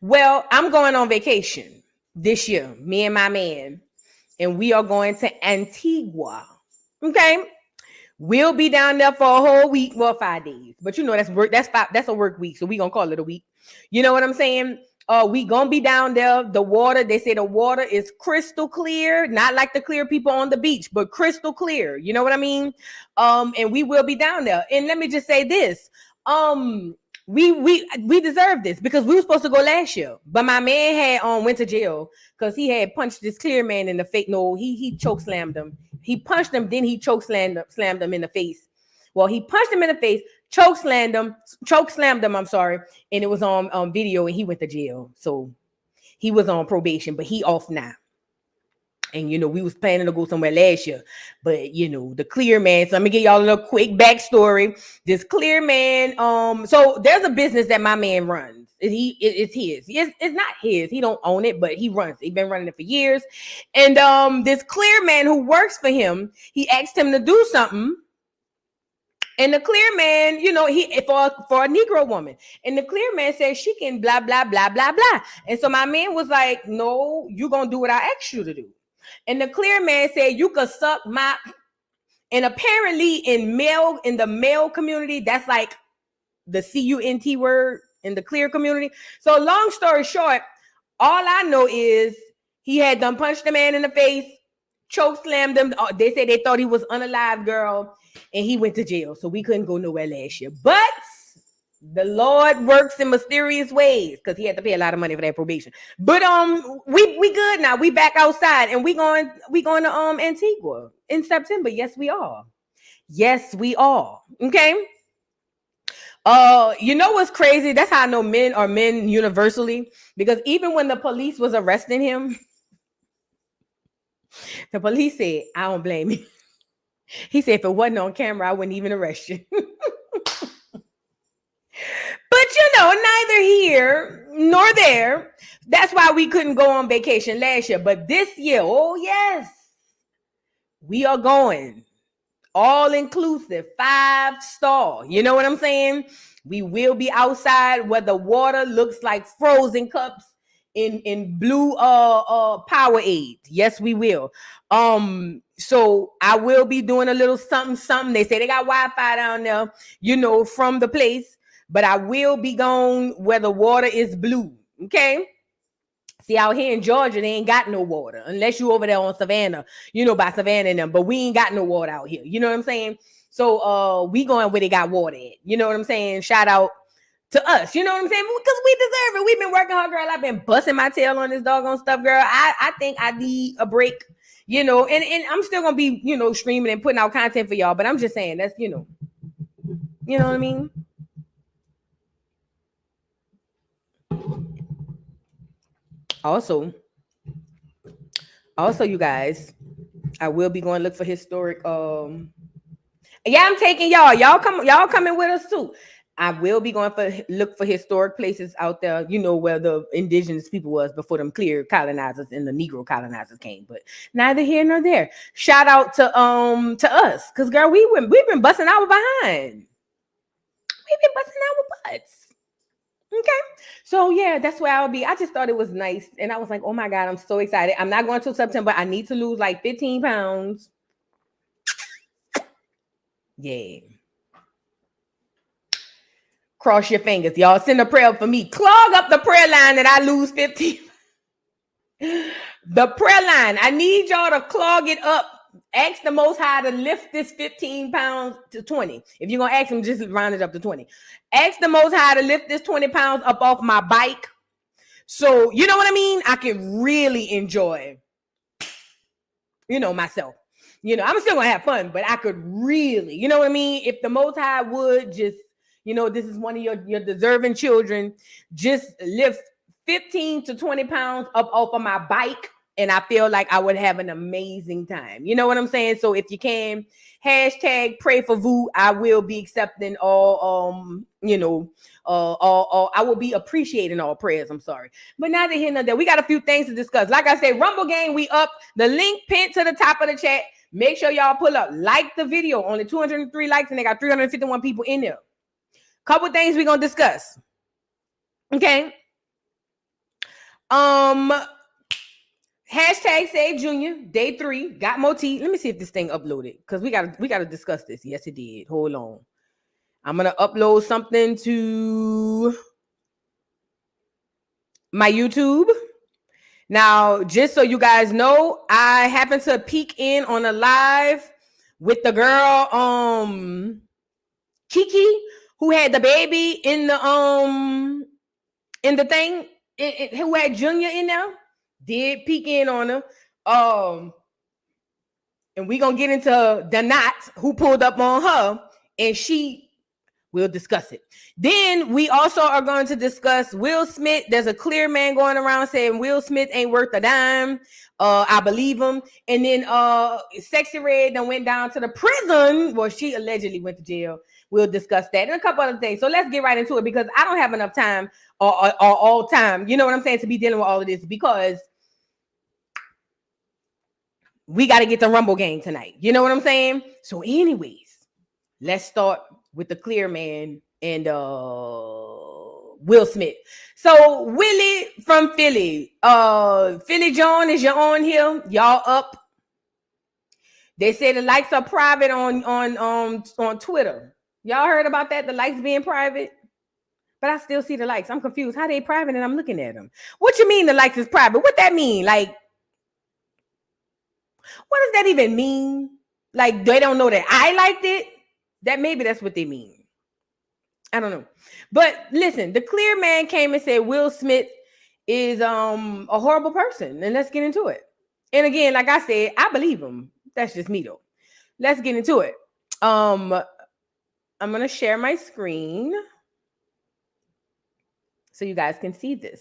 Well, I'm going on vacation this year, me and my man, and we are going to Antigua. Okay. We'll be down there for a whole week, well, 5 days. But you know, that's work, that's a work week. So we gonna call it a week. You know what I'm saying? We gonna be down there. The water, they say the water is crystal clear, not like the clear people on the beach, but crystal clear. You know what I mean? And we will be down there. And let me just say this. We deserve this because we were supposed to go last year, but my man had went to jail because he had punched this clear man in the face. No, he choke slammed him. He punched him, then he choke slammed him in the face. Well, he punched him in the face, choke slammed him. I'm sorry, and it was on video, and he went to jail. So he was on probation, but he off now. And, you know, we was planning to go somewhere last year, but, you know, the clear man. So let me give y'all a little quick backstory. This clear man, so there's a business that my man runs. It's his. It's not his. He don't own it, but he runs. He's been running it for years. And this clear man who works for him, he asked him to do something. And the clear man, you know, he for a Negro woman. And the clear man said she can blah, blah, blah, blah, blah. And so my man was like, no, you're going to do what I asked you to do. And the clear man said, you could suck my, and apparently in the male community, that's like the CUNT word in the clear community. So long story short, all I know is he had done punched the man in the face, choke slammed him. They said they thought he was unalive, girl, and he went to jail. So we couldn't go nowhere last year. But the Lord works in mysterious ways because he had to pay a lot of money for that probation. But we good now. We back outside and we going to Antigua in September. Yes, we are. Yes, we are. Okay. You know what's crazy? That's how I know men are men universally, because even when the police was arresting him, the police said, I don't blame you. He said, if it wasn't on camera, I wouldn't even arrest you. But, you know, neither here nor there. That's why we couldn't go on vacation last year. But this year, oh, yes, we are going all inclusive, 5-star. You know what I'm saying? We will be outside where the water looks like frozen cups in blue Powerade. Yes, we will. So I will be doing a little something. They say they got Wi-Fi down there, you know, from the place. But I will be going where the water is blue. Okay. See, out here in Georgia, they ain't got no water unless you over there on Savannah, you know, by Savannah and them. But we ain't got no water out here. You know what I'm saying? So we going where they got water at. You know what I'm saying? Shout out to us. You know what I'm saying? Because we deserve it. We've been working hard, girl. I've been busting my tail on this doggone stuff, girl. I think I need a break, you know, and I'm still going to be, you know, streaming and putting out content for y'all. But I'm just saying that's, you know what I mean? Also, you guys, I will be going to look for historic. Yeah, I'm taking y'all. Y'all coming with us too. I will be going look for historic places out there, you know, where the indigenous people was before them clear colonizers and the Negro colonizers came. But neither here nor there. Shout out to us, because girl, we've been busting our behind. We've been busting our butts. Okay, so yeah, that's where I'll be. I just thought it was nice, and I was like, oh my God, I'm so excited. I'm not going till September. I need to lose like 15 pounds. Yeah. Cross your fingers, y'all. Send a prayer for me. Clog up the prayer line that I lose 15. The prayer line. I need y'all to clog it up. Ask the Most High to lift this 15 pounds to 20. If you're going to ask him, just round it up to 20. Ask the Most High to lift this 20 pounds up off my bike. So, you know what I mean? I can really enjoy, you know, myself. You know, I'm still going to have fun, but I could really, you know what I mean? If the Most High would just, you know, this is one of your deserving children, just lift 15 to 20 pounds up off of my bike. And I feel like I would have an amazing time. You know what I'm saying? So if you can, hashtag pray for Vu. I will be accepting all, you know, all I will be appreciating all prayers. I'm sorry. But neither here nor there. We got a few things to discuss. Like I said, Rumble Gang, we up. The link pinned to the top of the chat. Make sure y'all pull up. Like the video. Only 203 likes and they got 351 people in there. Couple things we're going to discuss. Okay. Hashtag Save Junior, day 3, got more tea. Let me see if this thing uploaded, because we gotta discuss this. Yes, it did. Hold on. I'm gonna upload something to my YouTube. Now, just so you guys know, I happened to peek in on a live with the girl, Kiki, who had the baby in the thing, who had Junior in there. Did peek in on her. And we gonna get into the knots who pulled up on her, and we'll discuss it. Then we also are going to discuss Will Smith. There's a clear man going around saying Will Smith ain't worth a dime. I believe him. And then Sexyy Red done went down to the prison. Well, she allegedly went to jail. We'll discuss that and a couple other things. So let's get right into it, because I don't have enough time or all time, you know what I'm saying, to be dealing with all of this, because we got to get the Rumble game tonight. You know what I'm saying? So anyways, let's start with the clear man and Will Smith. So Willie from Philly. Philly John, is you on here? Y'all up? They say the likes are private on Twitter. Y'all heard about that? The likes being private? But I still see the likes. I'm confused. How they private and I'm looking at them? What you mean the likes is private? What that mean? Like, what does that even mean? Like, they don't know that I liked it? Maybe that's what they mean. I don't know. But listen, the clear man came and said Will Smith is a horrible person. And let's get into it. And again, like I said, I believe him. That's just me though. Let's get into it. I'm going to share my screen so you guys can see this.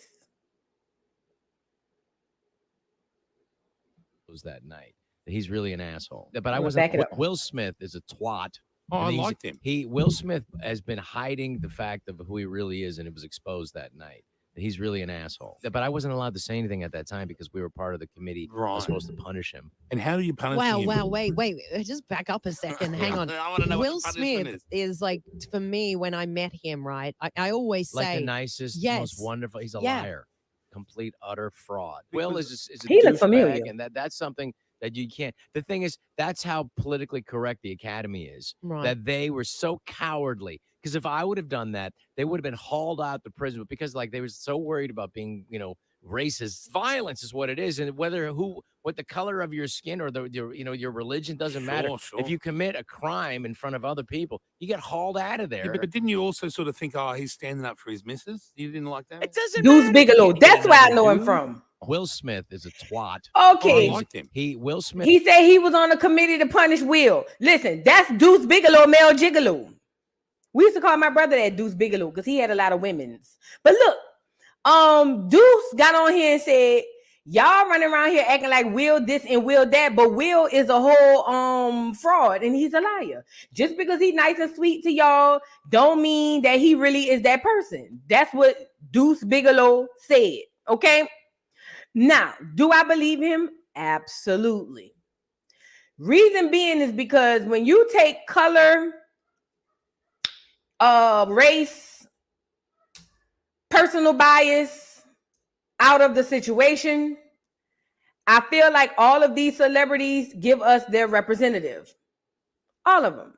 That night, he's really an asshole. But I wasn't. Will Smith is a twat. Oh, I liked him. Will Smith has been hiding the fact of who he really is, and it was exposed that night. He's really an asshole. But I wasn't allowed to say anything at that time because we were part of the committee that was supposed to punish him. And how do you punish him? Wow, wait. Just back up a second. Hang on. I want to know Will Smith is like, for me, when I met him, right, I always say. Like the nicest, most wonderful. He's a liar. Complete, utter fraud. Will is a he looks familiar. And that's something that you can't. The thing is, that's how politically correct the Academy is. Right. That they were so cowardly. Because if I would have done that, they would have been hauled out to prison. But because they were so worried about being, racist, violence is what it is, and what the color of your skin or your religion doesn't matter. Sure. If you commit a crime in front of other people, you get hauled out of there. Yeah, but didn't you also sort of think, he's standing up for his missus? You didn't like that? It doesn't Deuce matter. Bigelow. That's where I know him from. Will Smith is a twat. Okay. I liked him. Will Smith. He said he was on a committee to punish Will. Listen, that's Deuce Bigelow, male gigolo. We used to call my brother that Deuce Bigelow because he had a lot of women's. But look, Deuce got on here and said, y'all running around here acting like Will this and Will that, but Will is a whole fraud and he's a liar. Just because he's nice and sweet to y'all don't mean that he really is that person. That's what Deuce Bigelow said. Okay. Now, do I believe him? Absolutely. Reason being is because when you take color, race, personal bias out of the situation, I feel like all of these celebrities give us their representative. All of them.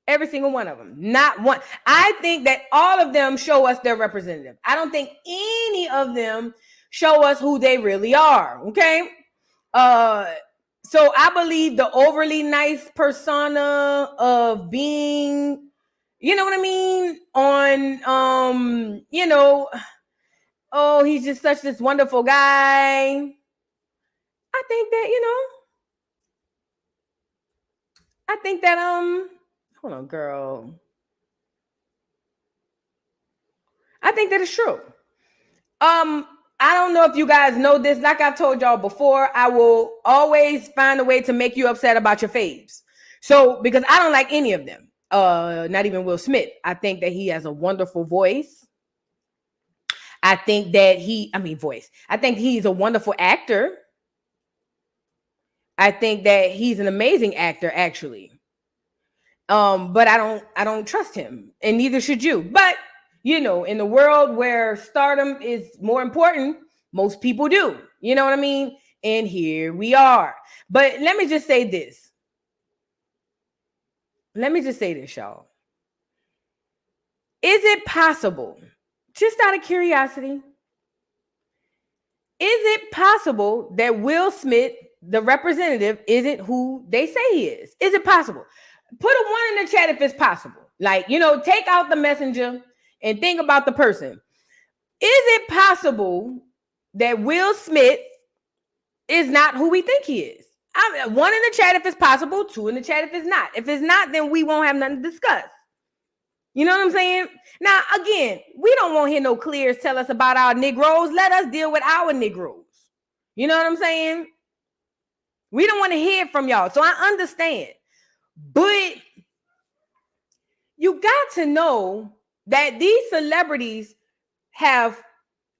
Every single one of them. Not one. I think that all of them show us their representative. I don't think any of them show us who they really are. Okay. So I believe the overly nice persona of being, you know what I mean? On, he's just such this wonderful guy. I think that, hold on, girl. I think that is true. I don't know if you guys know this. Like I've told y'all before, I will always find a way to make you upset about your faves. So, because I don't like any of them, not even Will Smith. I think that he has a wonderful voice. I think that I think he's a wonderful actor. I think that he's an amazing actor, actually. But I don't trust him, and neither should you. But you know, in the world where stardom is more important, most people do. You know what I mean? And here we are. But let me just say this. Y'all. Is it possible, just out of curiosity, is it possible that Will Smith, the representative, isn't who they say he is? Is it possible? Put a 1 in the chat if it's possible. Like, you know, take out the messenger and think about the person. Is it possible that Will Smith is not who we think he is? 1 in the chat if it's possible, 2 in the chat if it's not. If it's not, then we won't have nothing to discuss. You know what I'm saying? Now, again, we don't want to hear no clears tell us about our Negroes. Let us deal with our Negroes. You know what I'm saying? We don't want to hear from y'all. So I understand. But you got to know that these celebrities have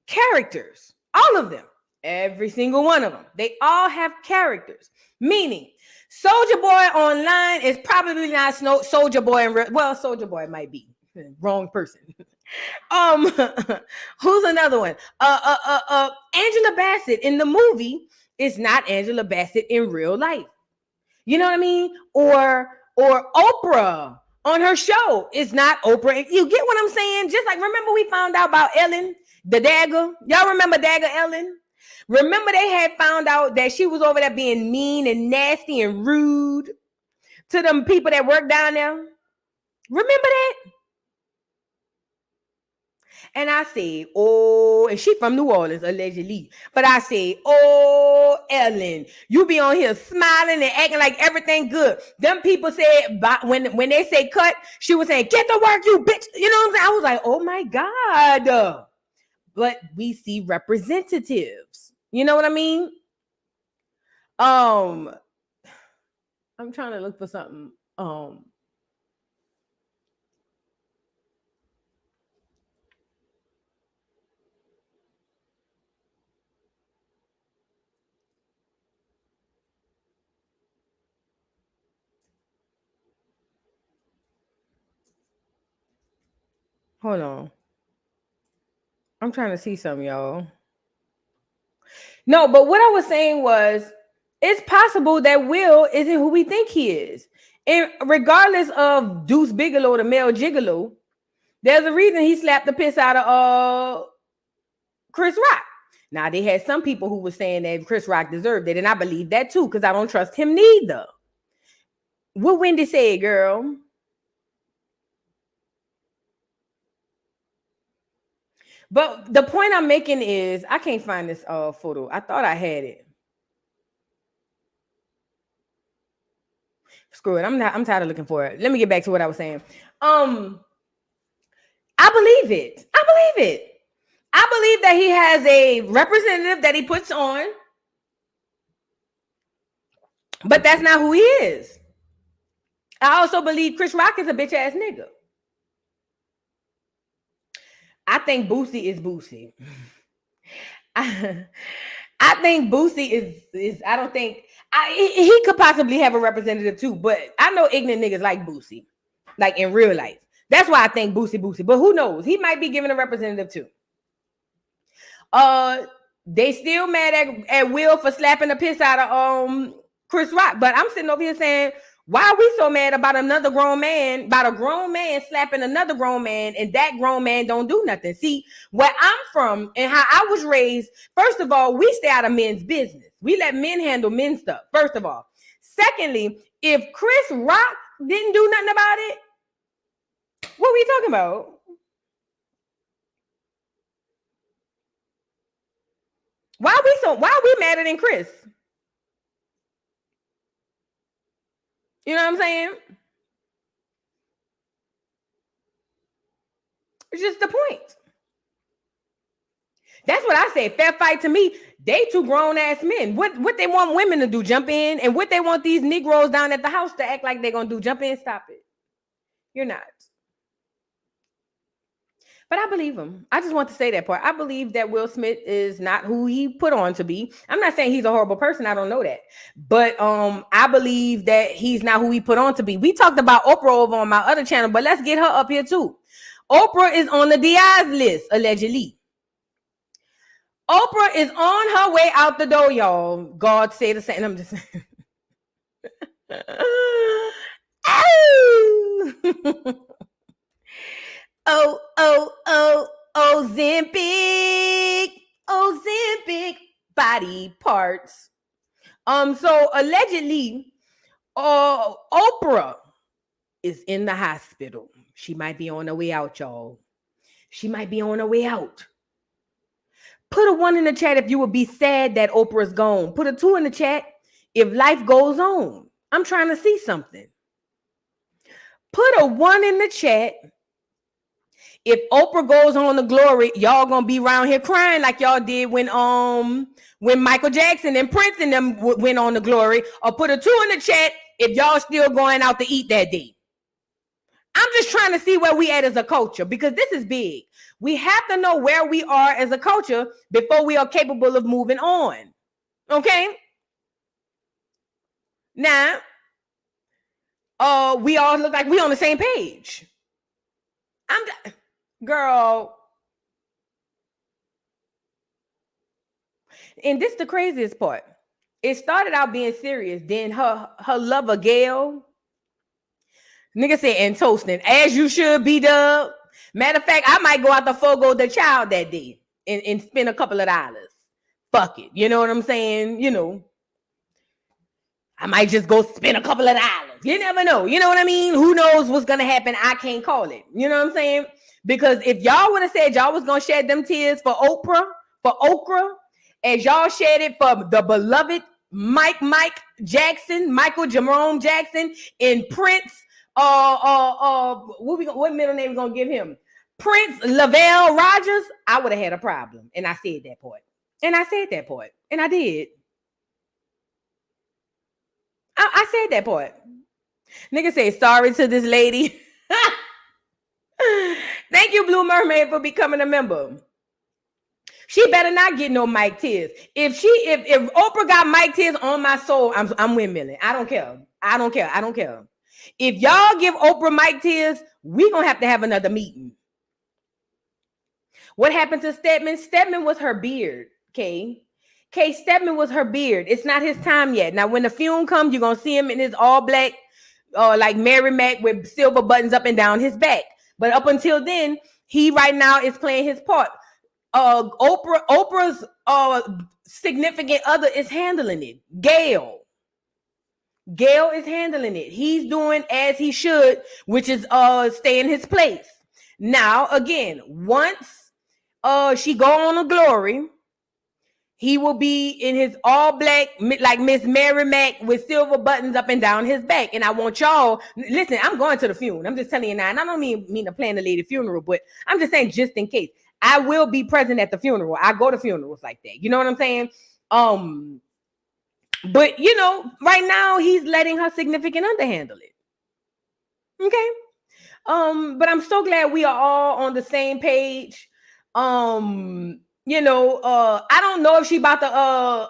characters. All of them. Every single one of them. They all have characters. Meaning, Soulja Boy online is probably not Soulja Boy in real. Well, Soulja Boy might be. Wrong person. Who's another one? Angela Bassett in the movie is not Angela Bassett in real life. You know what I mean? Or Oprah on her show is not Oprah. You get what I'm saying? Just like, remember we found out about Ellen, the dagger. Y'all remember Dagger Ellen? Remember they had found out that she was over there being mean and nasty and rude to them people that work down there? Remember that? And I say, oh, and she from New Orleans, allegedly. But I say, oh, Ellen, you be on here smiling and acting like everything good. Them people said, when they say cut, she was saying, get to work, you bitch. You know what I'm saying? I was like, oh my God. But we see representatives. You know what I mean? I'm trying to look for something. Hold on. I'm trying to see something, y'all. No, but what I was saying was, it's possible that Will isn't who we think he is. And regardless of Deuce Bigelow, the male gigolo, there's a reason he slapped the piss out of Chris Rock. Now, they had some people who were saying that Chris Rock deserved it, and I believe that too, because I don't trust him neither. What Wendy said, girl. But the point I'm making is, I can't find this photo. I thought I had it. Screw it. I'm tired of looking for it. Let me get back to what I was saying. I believe it. I believe that he has a representative that he puts on, but that's not who he is. I also believe Chris Rock is a bitch ass nigga. I think Boosie is Boosie. I think Boosie is I don't think he could possibly have a representative too, but I know ignorant niggas like Boosie, like in real life. That's why I think Boosie, but who knows? He might be given a representative too. They still mad at Will for slapping the piss out of Chris Rock, but I'm sitting over here saying, why are we so mad about a grown man slapping another grown man, and that grown man don't do nothing? See, where I'm from and how I was raised, first of all, we stay out of men's business. We let men handle men stuff, first of all. Secondly, if Chris Rock didn't do nothing about it, what are we talking about? Why are we madder than Chris? You know what I'm saying? It's just the point. That's what I say. Fair fight to me. They two grown ass men. What they want women to do? Jump in? And what they want these Negroes down at the house to act like they're gonna do? Jump in, stop it. You're not. But I believe him. I just want to say that part. I believe that Will Smith is not who he put on to be. I'm not saying he's a horrible person. I don't know that. But I believe that he's not who he put on to be. We talked about Oprah over on my other channel, but let's get her up here too. Oprah is on the DI's list, allegedly. Oprah is on her way out the door, y'all. God say the same. I'm just saying. Ozempic body parts. So allegedly, Oprah is in the hospital. She might be on her way out, y'all. She might be on her way out. Put a 1 in the chat if you would be sad that Oprah's gone. Put a 2 in the chat if life goes on. I'm trying to see something. Put a 1 in the chat if Oprah goes on to glory. Y'all gonna be around here crying like y'all did when Michael Jackson and Prince and them went on to glory. Or put a 2 in the chat if y'all still going out to eat that day. I'm just trying to see where we at as a culture, because this is big. We have to know where we are as a culture before we are capable of moving on. Okay? Now, we all look like we on the same page. Girl. And this is the craziest part. It started out being serious. Then her lover, Gail, nigga said, and toasting, as you should be, Dub. Matter of fact, I might go out to Fogo the Child that day and spend a couple of dollars. Fuck it. You know what I'm saying? You know, I might just go spend a couple of dollars. You never know. You know what I mean? Who knows what's going to happen? I can't call it. You know what I'm saying? Because if y'all would have said y'all was going to shed them tears for Oprah, as y'all shed it for the beloved Michael Jerome Jackson, and Prince, what middle name we gonna give him? Prince Lavelle Rogers, I would have had a problem. And I said that part. And I did. I said that part. Nigga say sorry to this lady. Thank you, Blue Mermaid, for becoming a member. She better not get no Mike tears. If Oprah got Mike tears on my soul, I'm windmilling. I don't care. If y'all give Oprah Mike tears, we gonna have to have another meeting. What happened to Stedman? Stedman was her beard, Kay. Stedman was her beard. It's not his time yet. Now, when the fume comes, you're gonna see him in his all black, like Mary Mac with silver buttons up and down his back. But up until then, he right now is playing his part. Oprah's significant other is handling it. Gail is handling it. He's doing as he should, which is stay in his place. Now, again, once she go on to glory, he will be in his all black, like Miss Mary Mac, with silver buttons up and down his back. And I want y'all, listen, I'm going to the funeral. I'm just telling you now. And I don't mean to plan a lady funeral, but I'm just saying, just in case, I will be present at the funeral. I go to funerals like that. You know what I'm saying? But you know, right now he's letting her significant other handle it. Okay. But I'm so glad we are all on the same page. You know, I don't know if she about to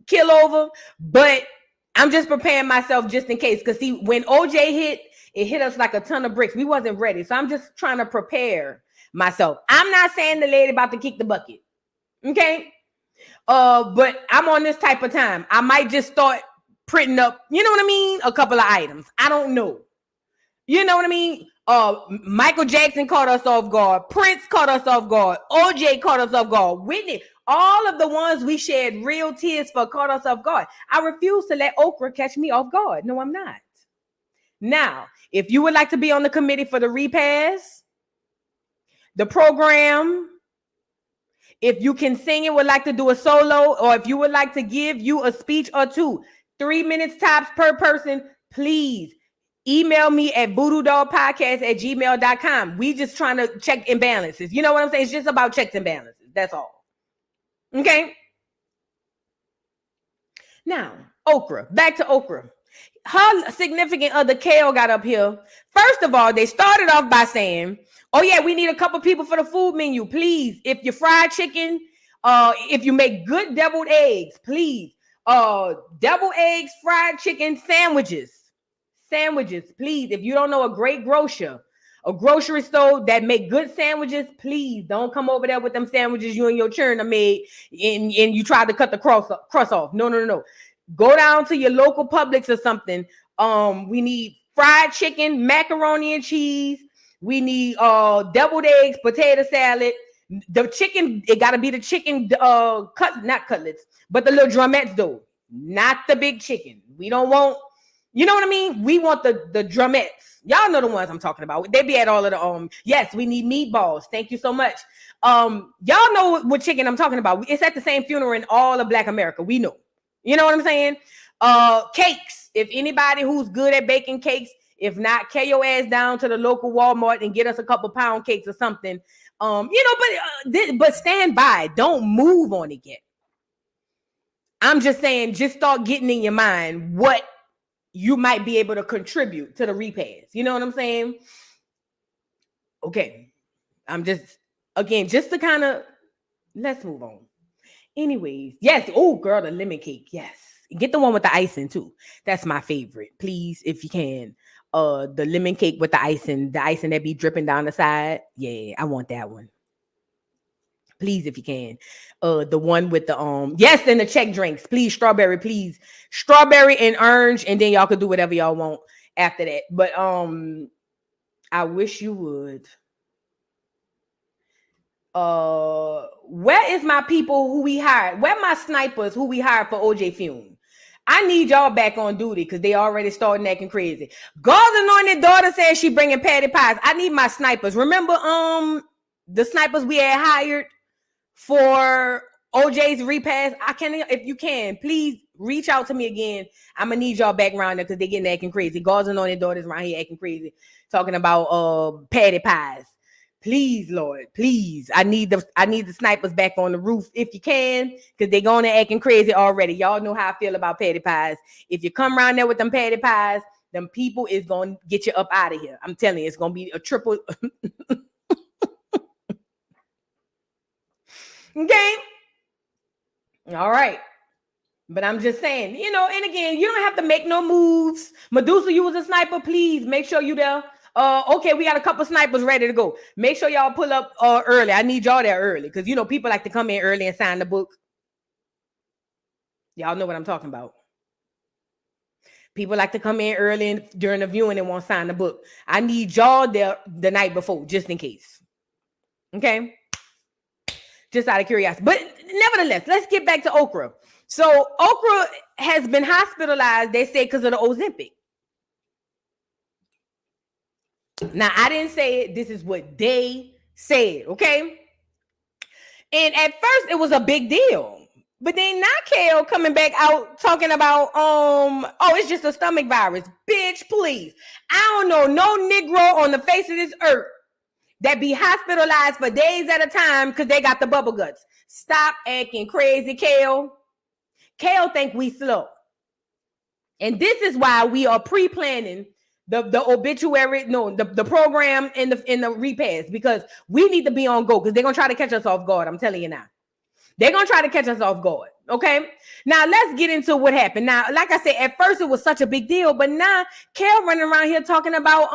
kill over, but I'm just preparing myself just in case. Because see, when OJ hit, it hit us like a ton of bricks. We wasn't ready. So I'm just trying to prepare myself. I'm not saying the lady about to kick the bucket. Okay. But I'm on this type of time. I might just start printing up, you know what I mean? A couple of items. I don't know. You know what I mean? Michael Jackson caught us off guard. Prince caught us off guard. OJ caught us off guard. Whitney, all of the ones we shed real tears for caught us off guard. I refuse to let Oprah catch me off guard. No, I'm not. Now, if you would like to be on the committee for the Repass, the program, if you can sing it, would like to do a solo, or if you would like to give you a speech or two, 3 minutes tops per person, please email me at voodoodollpodcast@gmail.com. We just trying to check imbalances. You know what I'm saying? It's just about checks and balances. That's all. Okay. Now, Oprah. Back to Oprah. Her significant other, Kale, got up here. First of all, they started off by saying, oh, yeah, we need a couple people for the food menu. Please, if you fry chicken, if you make good deviled eggs, please. Deviled eggs, fried chicken, sandwiches, please. If you don't know a great grocer, a grocery store that make good sandwiches, please don't come over there with them sandwiches you and your children made and you try to cut the crust off. No. Go down to your local Publix or something. We need fried chicken, macaroni and cheese. We need deviled eggs, potato salad. The chicken, it got to be the chicken, not cutlets, but the little drumettes though, not the big chicken. We don't want, you know what I mean? We want the drumettes. Y'all know the ones I'm talking about. They be at all of the yes, we need meatballs. Thank you so much. Y'all know what chicken I'm talking about. It's at the same funeral in all of Black America. We know. You know what I'm saying? Cakes. If anybody who's good at baking cakes, if not, carry your ass down to the local Walmart and get us a couple pound cakes or something. But stand by. Don't move on it yet. I'm just saying, just start getting in your mind what you might be able to contribute to the repass. You know what I'm saying? Okay. I'm just to kind of, let's move on. Anyways, yes. Oh, girl, the lemon cake. Yes. Get the one with the icing too. That's my favorite. Please, if you can. The lemon cake with the icing that be dripping down the side. Yeah, I want that one. Please, if you can. The one with the yes, and the Czech drinks. Please, strawberry, please. Strawberry and orange, and then y'all could do whatever y'all want after that. But I wish you would. Where is my people who we hired? Where my snipers who we hired for OJ Fume? I need y'all back on duty because they already starting acting crazy. God's anointed daughter says she bringing patty pies. I need my snipers. Remember the snipers we had hired for OJ's repass? If you can, please reach out to me again. I'm gonna need y'all back around there because they getting acting crazy. God's anointed daughters around here acting crazy, talking about patty pies. Please, Lord, please. I need the snipers back on the roof if you can, because they're going to acting crazy already. Y'all know how I feel about patty pies. If you come around there with them patty pies, them people is going to get you up out of here. I'm telling you, it's going to be a triple. Okay. All right. But I'm just saying, and again, you don't have to make no moves. Medusa, you was a sniper. Please make sure you there. Okay, we got a couple snipers ready to go. Make sure y'all pull up early. I need y'all there early because people like to come in early and sign the book. Y'all know what I'm talking about. People like to come in early and during the viewing and won't sign the book. I need y'all there the night before, just in case. Okay? Just out of curiosity. But nevertheless, let's get back to Oprah. So Oprah has been hospitalized, they say, because of the Ozempic. Now, I didn't say it. This is what they said, okay? And at first, it was a big deal. But then now Kale coming back out talking about, it's just a stomach virus. Bitch, please. I don't know no Negro on the face of this earth that be hospitalized for days at a time because they got the bubble guts. Stop acting crazy, Kale. Kale think we slow. And this is why we are pre-planning the obituary, the program in the repass, because we need to be on go because they're going to try to catch us off guard. I'm telling you now. They're going to try to catch us off guard. Okay. Now let's get into what happened. Now, like I said, at first it was such a big deal, but now Kel running around here talking about,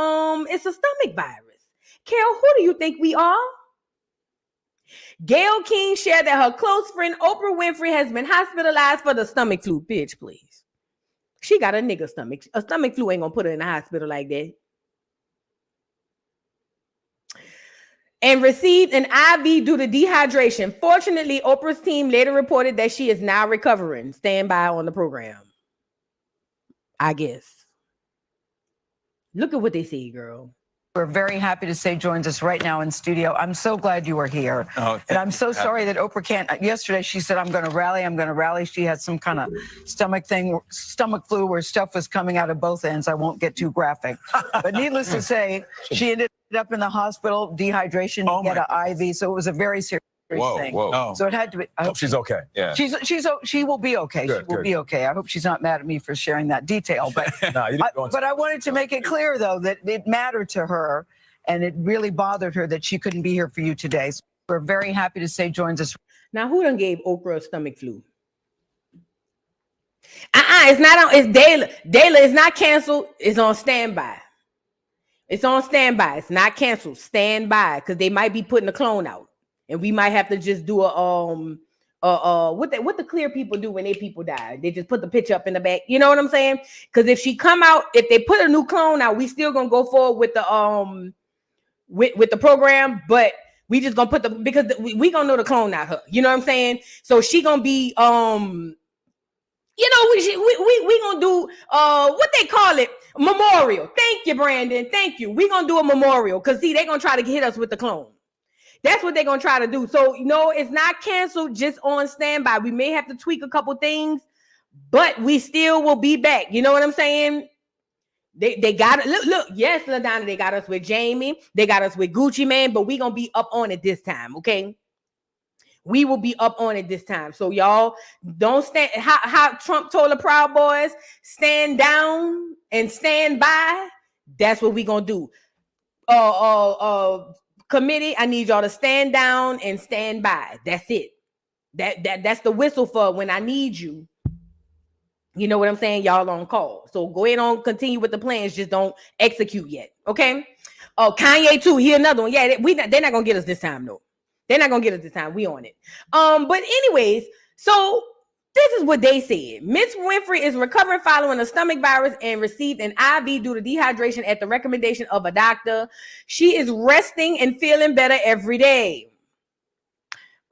it's a stomach virus. Kel, who do you think we are? Gayle King shared that her close friend Oprah Winfrey has been hospitalized for the stomach flu. Bitch, please. She got a nigga stomach. A stomach flu ain't gonna put her in the hospital like that. And received an IV due to dehydration. Fortunately, Oprah's team later reported that she is now recovering. Stand by on the program. I guess. Look at what they say, girl. We're very happy to say joins us right now in studio. I'm so glad you are here. And I'm so sorry that Oprah can't. Yesterday, she said, I'm going to rally. She had some kind of stomach flu where stuff was coming out of both ends. I won't get too graphic. But needless to say, she ended up in the hospital, dehydration, get an IV. So it was a very serious thing. Whoa. So it had to be. I hope she's okay. Yeah. She will be okay. Good, she will be okay. I hope she's not mad at me for sharing that detail. But No, you didn't go into but I wanted to make it clear though that it mattered to her and it really bothered her that she couldn't be here for you today. So we're very happy to say joins us. Now, who done gave Oprah a stomach flu? It's not on. It's Dayla. Dayla is not canceled. It's on standby. It's on standby. It's not canceled. Standby, because they might be putting a clone out, and we might have to just do a what the clear people do when their people die. They just put the picture up in the back. You know what I'm saying? Because if she come out, if they put a new clone out, we still gonna go forward with the with the program, but we just gonna put because we gonna know the clone not her. You know what I'm saying? So she gonna be you know, we gonna do what they call it, memorial. Thank you, Brandon. Thank you. We gonna do a memorial, because see, they gonna try to hit us with the clone. That's what they're gonna try to do. So no, it's not canceled, just on standby. We may have to tweak a couple things, but we still will be back. You know what I'm saying? They got it. Look, yes, LaDonna, they got us with Jamie, they got us with Gucci Man, but we gonna be up on it this time, okay? We will be up on it this time. So y'all don't stand. How Trump told the Proud Boys, stand down and stand by. That's what we gonna do. Committee, I need y'all to stand down and stand by. That's it. That's the whistle for when I need you. You know what I'm saying? Y'all on call. So go ahead on, continue with the plans. Just don't execute yet. Okay. Kanye too. Here another one. Yeah, they're not gonna get us this time though. They're not gonna get us this time. We on it. But anyways, so this is what they said. Miss Winfrey is recovering following a stomach virus and received an IV due to dehydration at the recommendation of a doctor. She is resting and feeling better every day.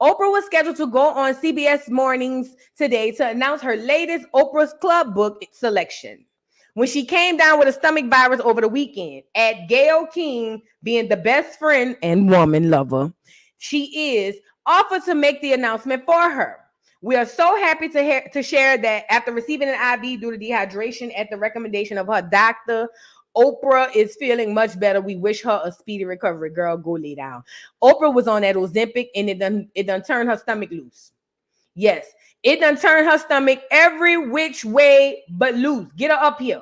Oprah was scheduled to go on CBS Mornings today to announce her latest Oprah's Club book selection, when she came down with a stomach virus over the weekend. At Gayle King, being the best friend and woman lover she is, offered to make the announcement for her. We are so happy to share that after receiving an IV due to dehydration at the recommendation of her doctor, Oprah is feeling much better. We wish her a speedy recovery. Girl, go lay down. Oprah was on that Ozempic, and it done turned her stomach loose. Yes, it done turned her stomach every which way but loose. Get her up here.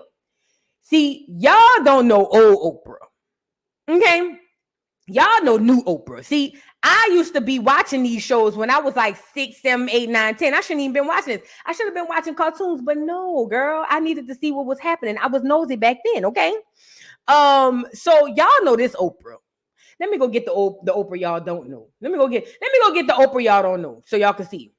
See, y'all don't know old Oprah. Okay? Y'all know new Oprah. See, I used to be watching these shows when I was like 6, 7, 8, 9, 10. I shouldn't even been watching this. I should have been watching cartoons, but no, girl. I needed to see what was happening. I was nosy back then, okay? So y'all know this Oprah. Let me go get the Oprah y'all don't know. Let me go get the Oprah y'all don't know so y'all can see.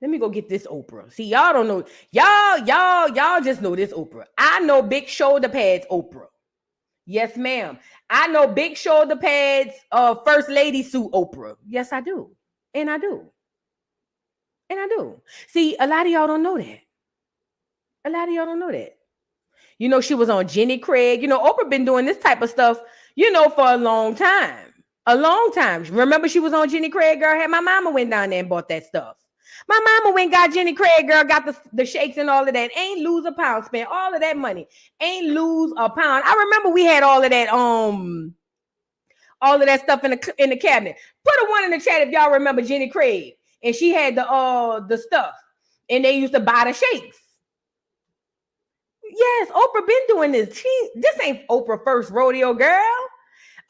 Let me go get this Oprah. See, y'all don't know. Y'all just know this Oprah. I know big shoulder pads Oprah. Yes, ma'am. I know big shoulder pads, first lady suit Oprah. Yes, I do. And I do. See, a lot of y'all don't know that. You know, she was on Jenny Craig. You know, Oprah been doing this type of stuff, you know, for a long time. Remember she was on Jenny Craig, girl? My mama went down there and bought that stuff. My mama went got Jenny Craig, girl, got the shakes and all of that. Ain't lose a pound, spent all of that money. Ain't lose a pound. I remember we had all of that stuff in the cabinet. Put a one in the chat if y'all remember Jenny Craig. And she had the stuff. And they used to buy the shakes. Yes, Oprah been doing this. This ain't Oprah first rodeo, girl.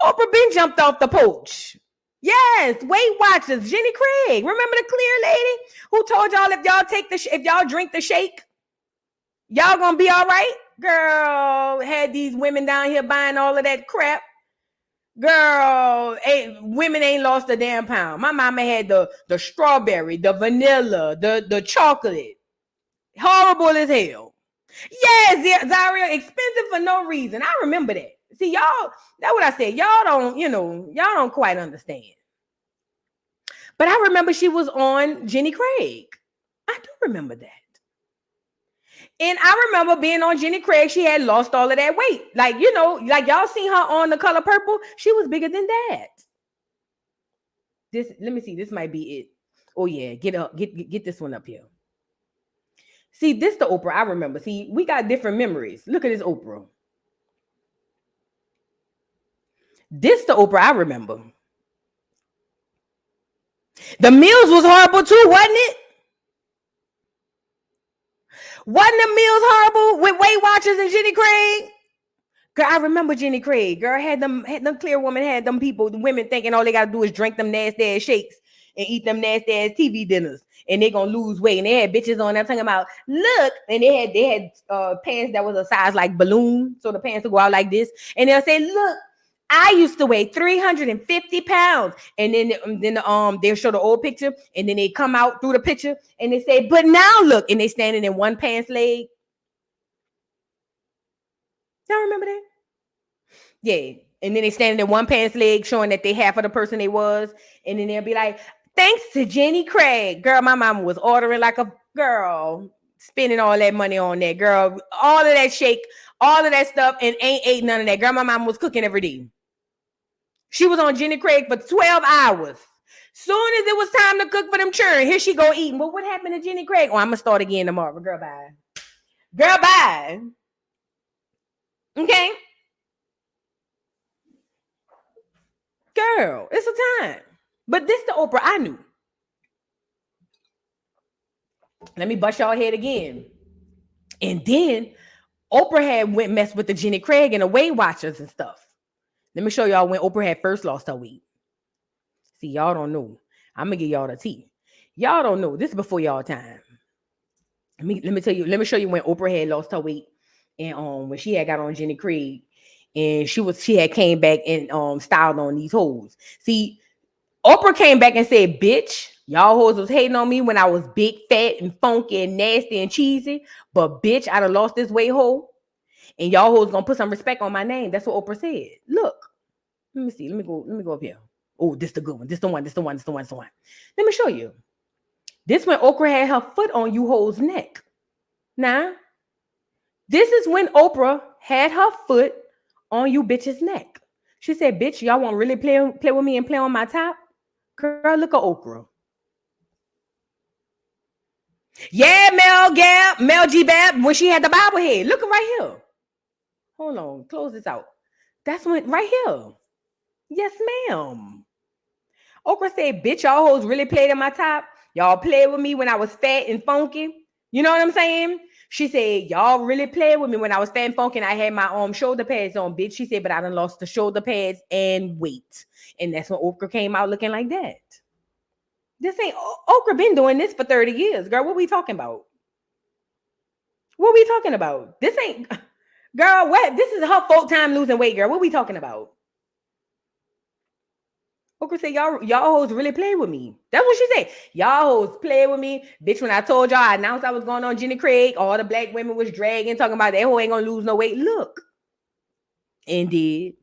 Oprah been jumped off the porch. Yes, Weight Watchers, Jenny Craig. Remember the clear lady who told y'all if y'all drink the shake, y'all gonna be all right? Girl, had these women down here buying all of that crap. Girl, women ain't lost a damn pound. My mama had the strawberry, the vanilla, the chocolate. Horrible as hell. Yes, Zaria, expensive for no reason. I remember that. See, y'all, that's what I said. Y'all don't quite understand. But I remember she was on Jenny Craig. I do remember that. And I remember being on Jenny Craig, she had lost all of that weight. Like, you know, like y'all seen her on The Color Purple. She was bigger than that. Let me see. This might be it. Oh, yeah. Get this one up here. See, this the Oprah I remember. See, we got different memories. Look at this Oprah. This the Oprah I remember. The meals was horrible too, wasn't it? Wasn't the meals horrible with Weight Watchers and Jenny Craig? Girl, I remember Jenny Craig. Girl, had them clear women, had them people, the women thinking all they gotta do is drink them nasty ass shakes. and eat them nasty ass TV dinners, and they gonna lose weight. And they had bitches on there talking about, look, and they had pants that was a size like balloon, so the pants would go out like this, and they'll say, look, I used to weigh 350 pounds. And then they'll show the old picture, and then they come out through the picture and they say, but now look, and they standing in one pants leg. Y'all remember that? Yeah. And then they standing in one pants leg, showing that they half of the person they was. And then they'll be like, thanks to Jenny Craig. Girl, my mama was ordering like a girl, spending all that money on that, girl. All of that shake, all of that stuff, and ain't ate none of that. Girl, my mama was cooking every day. She was on Jenny Craig for 12 hours. Soon as it was time to cook for them children, here she go eating. Well, what happened to Jenny Craig? Oh, I'm going to start again tomorrow. Girl, bye. Girl, bye. Okay? Girl, it's a time. But this the Oprah I knew. Let me bust y'all head again. And then Oprah had went mess with the Jenny Craig and the Weight Watchers and stuff. Let me show y'all when Oprah had first lost her weight. See, y'all don't know. I'm gonna give y'all the tea. Y'all don't know. This is before y'all time. Let me tell you. Let me show you when Oprah had lost her weight, and when she had got on Jenny Craig, and she had came back and styled on these hoes. See, Oprah came back and said, "Bitch, y'all hoes was hating on me when I was big, fat, and funky, and nasty and cheesy, but bitch, I done lost this weight, hoe. And y'all hoes gonna put some respect on my name." That's what Oprah said. Look, let me see. Let me go up here. Oh, this the good one. This the one. Let me show you. This when Oprah had her foot on you hoes' neck. Now, this is when Oprah had her foot on you bitches' neck. She said, "Bitch, y'all won't really play with me and play on my top." Girl, look at Oprah. Yeah, Mel G. Bab, when she had the Bible head. Look right here. Hold on, close this out. That's when, right here. Yes, ma'am. Oprah said, "Bitch, y'all hoes really played in my top. Y'all played with me when I was fat and funky." You know what I'm saying? She said, "Y'all really played with me when I was fat and funky and I had my shoulder pads on, bitch." She said, "But I done lost the shoulder pads and weight." And that's when Oprah came out looking like that. This ain't, Oprah been doing this for 30 years, girl. What we talking about? What we talking about? This ain't, girl, what? This is her full time losing weight, girl. What we talking about? Oprah said, y'all hoes really play with me. That's what she said. Y'all hoes play with me. Bitch, when I told y'all, I announced I was going on Jenny Craig, all the black women was dragging, talking about that hoe ain't gonna lose no weight. Look. And did.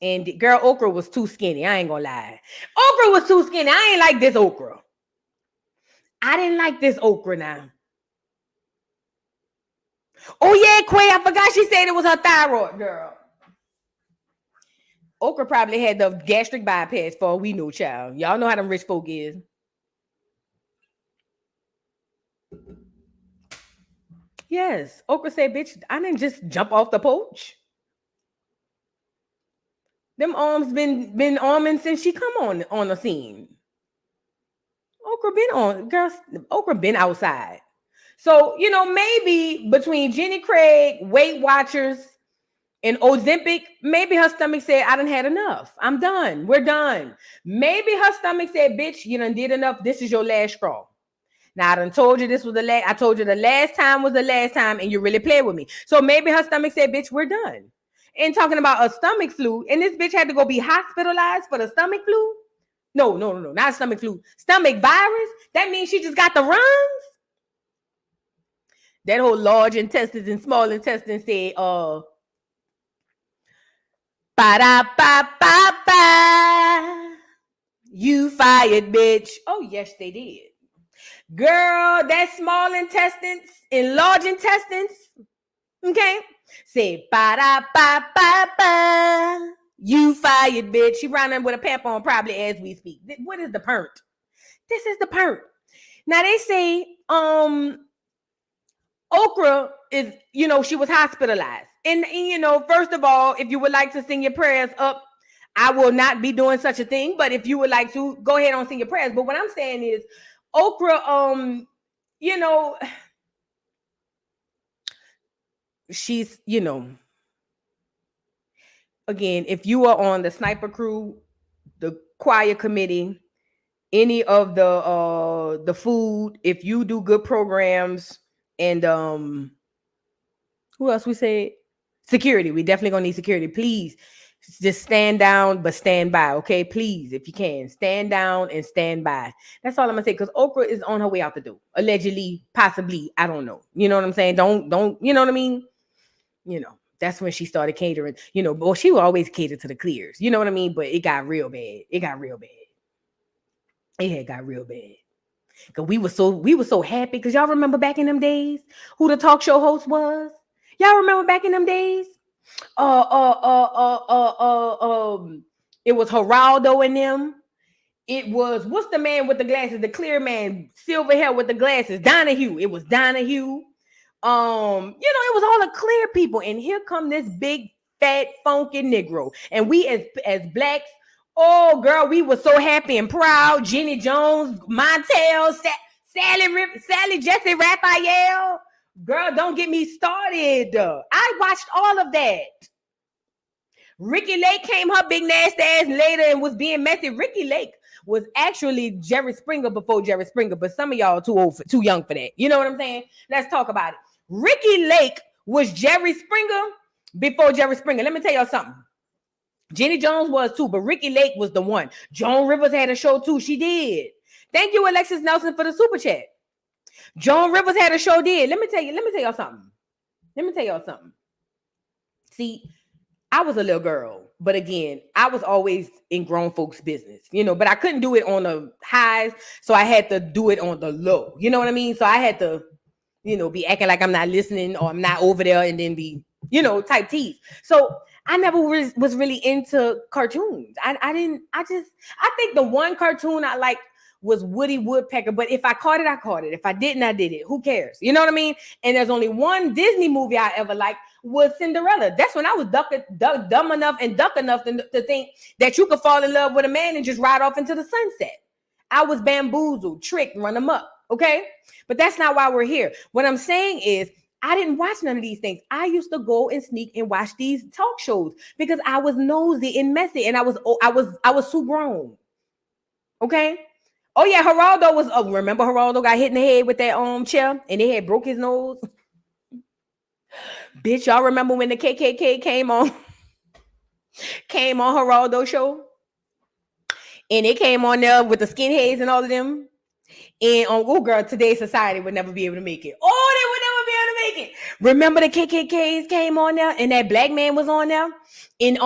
And girl, Oprah was too skinny. I ain't gonna lie. Oprah was too skinny. I ain't like this Oprah. I didn't like this Oprah now. Oh yeah, Quay, I forgot she said it was her thyroid, girl. Oprah probably had the gastric bypass for all we know, child. Y'all know how them rich folk is. Yes, Oprah said, "Bitch, I didn't just jump off the porch. Them arms been arming since she come on the scene." Oprah been on, girls. Oprah been outside. So, maybe between Jenny Craig, Weight Watchers, and Ozempic, maybe her stomach said, "I done had enough. I'm done. We're done." Maybe her stomach said, "Bitch, you done did enough. This is your last straw. Now, I done told you this was the last. I told you the last time was the last time, and you really played with me." So maybe her stomach said, "Bitch, we're done." And talking about a stomach flu, and this bitch had to go be hospitalized for the stomach flu? No, not stomach flu. Stomach virus? That means she just got the runs? That whole large intestines and small intestines said, ba-da-ba-ba-ba. You fired, bitch. Oh, yes, they did. Girl, that small intestines and large intestines, okay, say ba-da-ba-ba-ba. You fired, bitch. She running with a pamper on probably as we speak. What is the pernt? This is the pernt. Now they say Oprah is, she was hospitalized. And first of all, if you would like to sing your prayers up, I will not be doing such a thing. But if you would like to, go ahead and sing your prayers. But what I'm saying is, Oprah, she's, again, if you are on the sniper crew, the choir committee, any of the food, if you do good programs, and who else we said? Security. We definitely gonna need security. Please just stand down, but stand by. Okay, please, if you can, stand down and stand by. That's all I'm gonna say. Because Oprah is on her way out the door, allegedly, possibly. I don't know. You know what I'm saying? Don't. You know what I mean? You know, that's when she started catering. You know, well, she would always cater to the clears. You know what I mean? But it got real bad. It got real bad. It had got real bad. Cause we were so happy. Cause y'all remember back in them days who the talk show host was? Y'all remember back in them days? It was Geraldo and them. It was, what's the man with the glasses? The clear man, silver hair with the glasses. Donahue. It was Donahue. You know, it was all the clear people. And here come this big, fat, funky Negro. And we as blacks, oh girl, we were so happy and proud. Jenny Jones, Montel, Sally, Jesse Raphael. Girl, don't get me started. I watched all of that. Ricky Lake came her big nasty ass later and was being messy. Ricky Lake was actually Jerry Springer before Jerry Springer, but some of y'all too young for that. You know what I'm saying? Let's talk about it. Ricky Lake was Jerry Springer before Jerry Springer. Let me tell y'all something. Jenny Jones was too, but Ricky Lake was the one. Joan Rivers had a show too. She did. Thank you, Alexis Nelson, for the super chat. Joan Rivers had a show did. Let me tell y'all something. See, I was a little girl, but again, I was always in grown folks' business, you know, but I couldn't do it on the highs, so I had to do it on the low. You know what I mean? So I had to, you know, be acting like I'm not listening or I'm not over there and then be, you know, type tease. So I never was really into cartoons. I think the one cartoon I liked was Woody Woodpecker, but if I caught it, I caught it. If I didn't, I did it. Who cares? You know what I mean? And there's only one Disney movie I ever liked was Cinderella. That's when I was dumb enough and duck enough to think that you could fall in love with a man and just ride off into the sunset. I was bamboozled, tricked, run them up, okay? But that's not why we're here. What I'm saying is, I didn't watch none of these things. I used to go and sneak and watch these talk shows because I was nosy and messy, and I was too grown. Okay. Oh yeah, Geraldo was. Oh, remember Geraldo got hit in the head with that chair, and they had broke his nose. Bitch, y'all remember when the KKK came on Geraldo show, and it came on there with the skinheads and all of them. And oh girl, today's society would never be able to make it. Oh, they would never be able to make it. Remember the KKKs came on there, and that black man was on there, and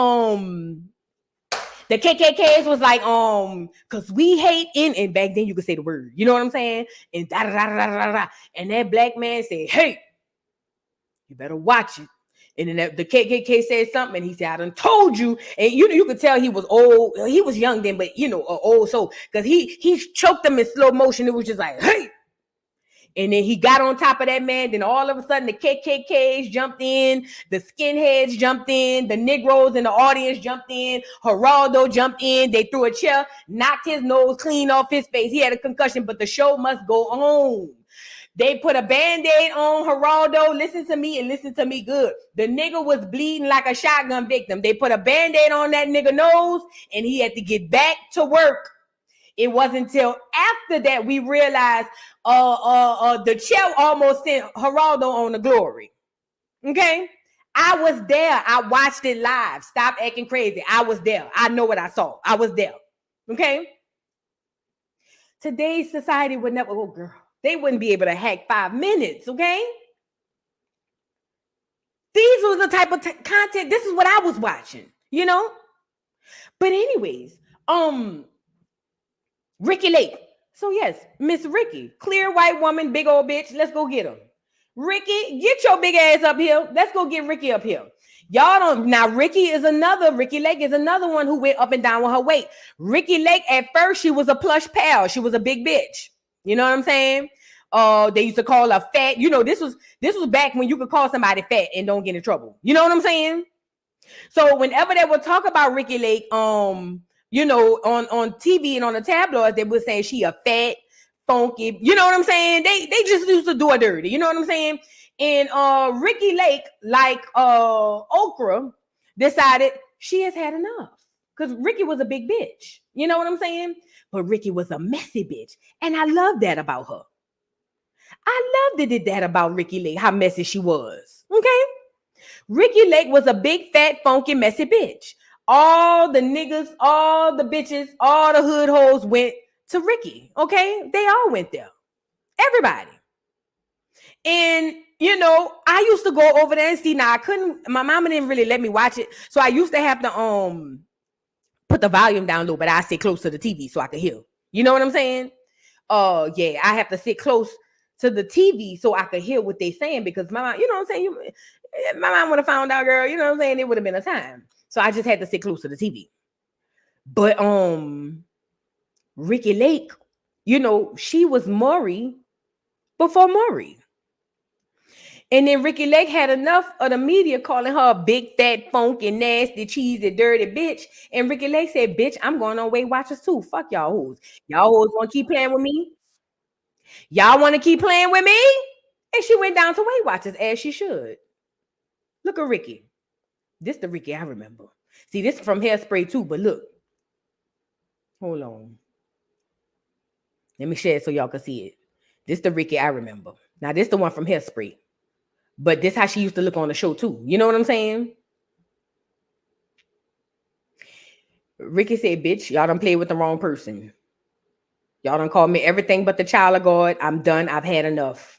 the KKKs was like, cause we hate and back then you could say the word, you know what I'm saying? And da da da da da da. And that black man said, "Hey, you better watch it." And then the KKK said something, and he said, "I done told you." And you could tell he was old. He was young then, but you know, old soul, because he choked them in slow motion. It was just like, "Hey." And then he got on top of that man. Then all of a sudden, the KKKs jumped in, the skinheads jumped in, the Negroes in the audience jumped in, Geraldo jumped in. They threw a chair, knocked his nose clean off his face. He had a concussion, but the show must go on. They put a Band-Aid on Geraldo. Listen to me and listen to me good. The nigga was bleeding like a shotgun victim. They put a Band-Aid on that nigga nose, and he had to get back to work. It wasn't until after that we realized the chair almost sent Geraldo on the glory. Okay? I was there. I watched it live. Stop acting crazy. I was there. I know what I saw. I was there. Okay? Today's society would never, oh girl, they wouldn't be able to hack 5 minutes, okay? These were the type of content, this is what I was watching, you know? But anyways, Ricky Lake. So yes, Miss Ricky, clear white woman, big old bitch. Let's go get her. Ricky, get your big ass up here. Let's go get Ricky up here. Y'all don't. Now Ricky Lake is another one who went up and down with her weight. Ricky Lake, at first, she was a plush pal. She was a big bitch. You know what I'm saying? They used to call her fat. You know, this was back when you could call somebody fat and don't get in trouble. You know what I'm saying? So whenever they would talk about Ricky Lake, you know, on TV and on the tabloids, they would say she a fat, funky, you know what I'm saying? They just used to do her dirty, you know what I'm saying? And Ricky Lake, like Oprah, decided she has had enough. because Ricky was a big bitch. You know what I'm saying? But Ricky was a messy bitch. And I love that about her. I loved that about Ricky Lake, how messy she was. Okay? Ricky Lake was a big, fat, funky, messy bitch. All the niggas, all the bitches, all the hood hoes went to Ricky. Okay? They all went there. Everybody. And, you know, I used to go over there and see. Now, my mama didn't really let me watch it. So I used to have to put the volume down low, but I sit close to the TV so I could hear. You know what I'm saying? Yeah, I have to sit close to the TV so I could hear what they saying, because my mom, you know what I'm saying? My mom would have found out, girl, you know what I'm saying? It would have been a time. So I just had to sit close to the TV. But Ricky Lake, you know, she was Maury before Maury. And then Ricky Lake had enough of the media calling her a big, fat, funky, nasty, cheesy, dirty bitch. And Ricky Lake said, bitch, I'm going on Weight Watchers too. Fuck y'all hoes. Y'all hoes want to keep playing with me? Y'all want to keep playing with me? And she went down to Weight Watchers, as she should. Look at Ricky. This the Ricky I remember. See, this is from Hairspray too, but look. Hold on. Let me share it so y'all can see it. This the Ricky I remember. Now, this the one from Hairspray. But this how she used to look on the show too. You know what I'm saying? Ricky said, bitch, y'all done played with the wrong person. Y'all done called me everything but the child of God. I'm done. I've had enough.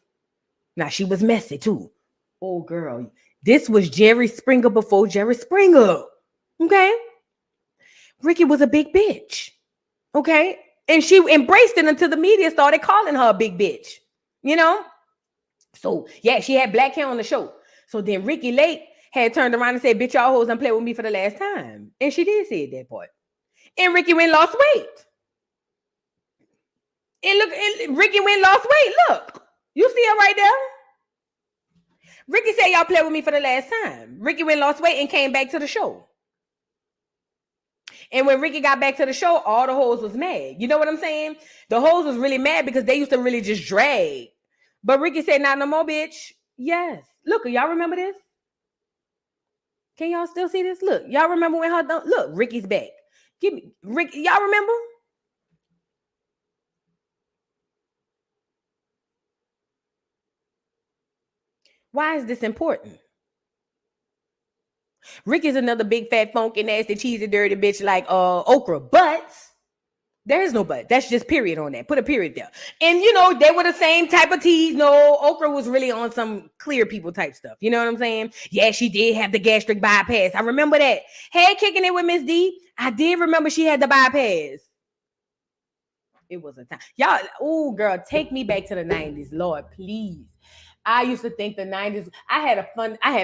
Now, she was messy too. Oh, girl. This was Jerry Springer before Jerry Springer. Okay? Ricky was a big bitch. Okay? And she embraced it until the media started calling her a big bitch. You know? So, yeah, she had black hair on the show. So then Ricky Lake had turned around and said, bitch, y'all hoes done played with me for the last time. And she did say that part. And Ricky went lost weight. And Ricky went lost weight. Look. You see her right there? Ricky said y'all played with me for the last time. Ricky went lost weight and came back to the show. And when Ricky got back to the show, all the hoes was mad. You know what I'm saying? The hoes was really mad because they used to really just drag. But Ricky said, not no more, bitch. Yes. Look, y'all remember this? Can y'all still see this? Look, y'all remember when her... Look, Ricky's back. Give me... Ricky, y'all remember? Why is this important? Ricky's another big, fat, funky, nasty, cheesy, dirty bitch like Oprah. But... there is no but. That's just period on that. Put a period there. And, you know, they were the same type of tease. No, Oprah was really on some clear people type stuff. You know what I'm saying? Yeah, she did have the gastric bypass. I remember that. Hey, kicking it with Miss D. I did remember she had the bypass. It was a time. Y'all, oh, girl, take me back to the 90s. Lord, please. I used to think the 90s, I had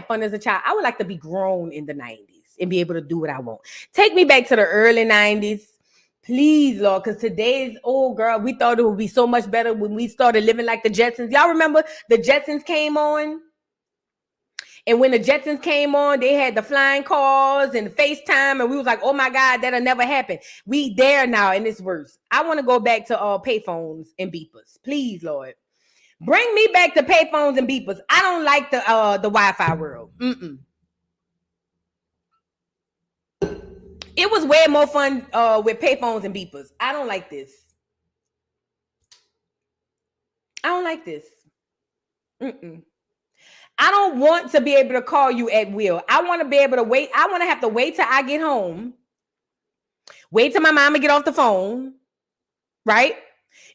fun as a child. I would like to be grown in the 90s and be able to do what I want. Take me back to the early 90s. Please, Lord, because today's, oh, girl, we thought it would be so much better when we started living like the Jetsons. Y'all remember the Jetsons came on? And when the Jetsons came on, they had the flying cars and the FaceTime, and we was like, oh, my God, that'll never happen. We there now, and it's worse. I want to go back to payphones and beepers. Please, Lord. Bring me back to payphones and beepers. I don't like the Wi-Fi world. It was way more fun with payphones and beepers. I don't like this. I don't like this. I don't want to be able to call you at will. I want to be able to wait. I want to have to wait till I get home. Wait till my mama get off the phone. Right?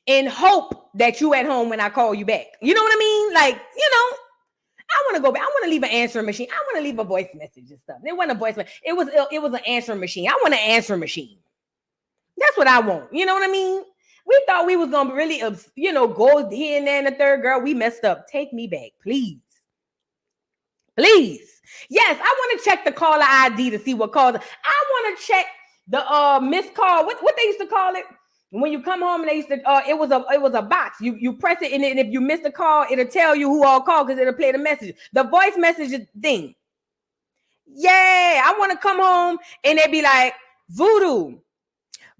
And hope that you at home when I call you back. You know what I mean? Like, you know. I want to go back. I want to leave an answering machine. I want to leave a voice message and stuff. It wasn't a voice message. It was an answering machine. I want an answering machine. That's what I want. You know what I mean? We thought we was going to really, you know, go here and there in the third, girl. We messed up. Take me back, please. Please. Yes, I want to check the caller ID to see what calls. I want to check the missed call. What they used to call it? When you come home and they used to, it was a box. You press it, and if you miss the call, it'll tell you who all called because it'll play the message. The voice message thing. Yeah, I want to come home and they be like, Voodoo,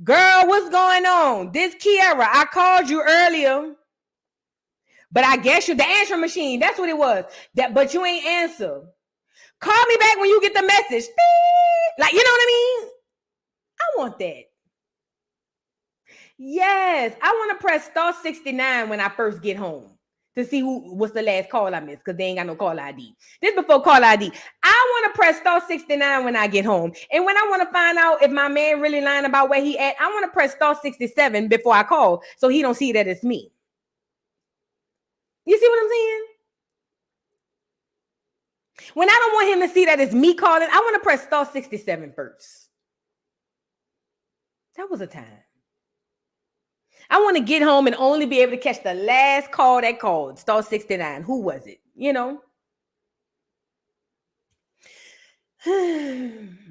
girl, what's going on? This Kiara, I called you earlier, but I guess you're the answering machine. That's what it was. But you ain't answer. Call me back when you get the message. Like, you know what I mean? want that. Yes, I want to press star 69 when I first get home to see what's the last call I missed, because they ain't got no call ID. This before call ID. I want to press star 69 when I get home. And when I want to find out if my man really lying about where he at, I want to press star 67 before I call so he don't see that it's me. You see what I'm saying? When I don't want him to see that it's me calling, I want to press star 67 first. That was a time. I want to get home and only be able to catch the last call that called, star 69. Who was it? You know?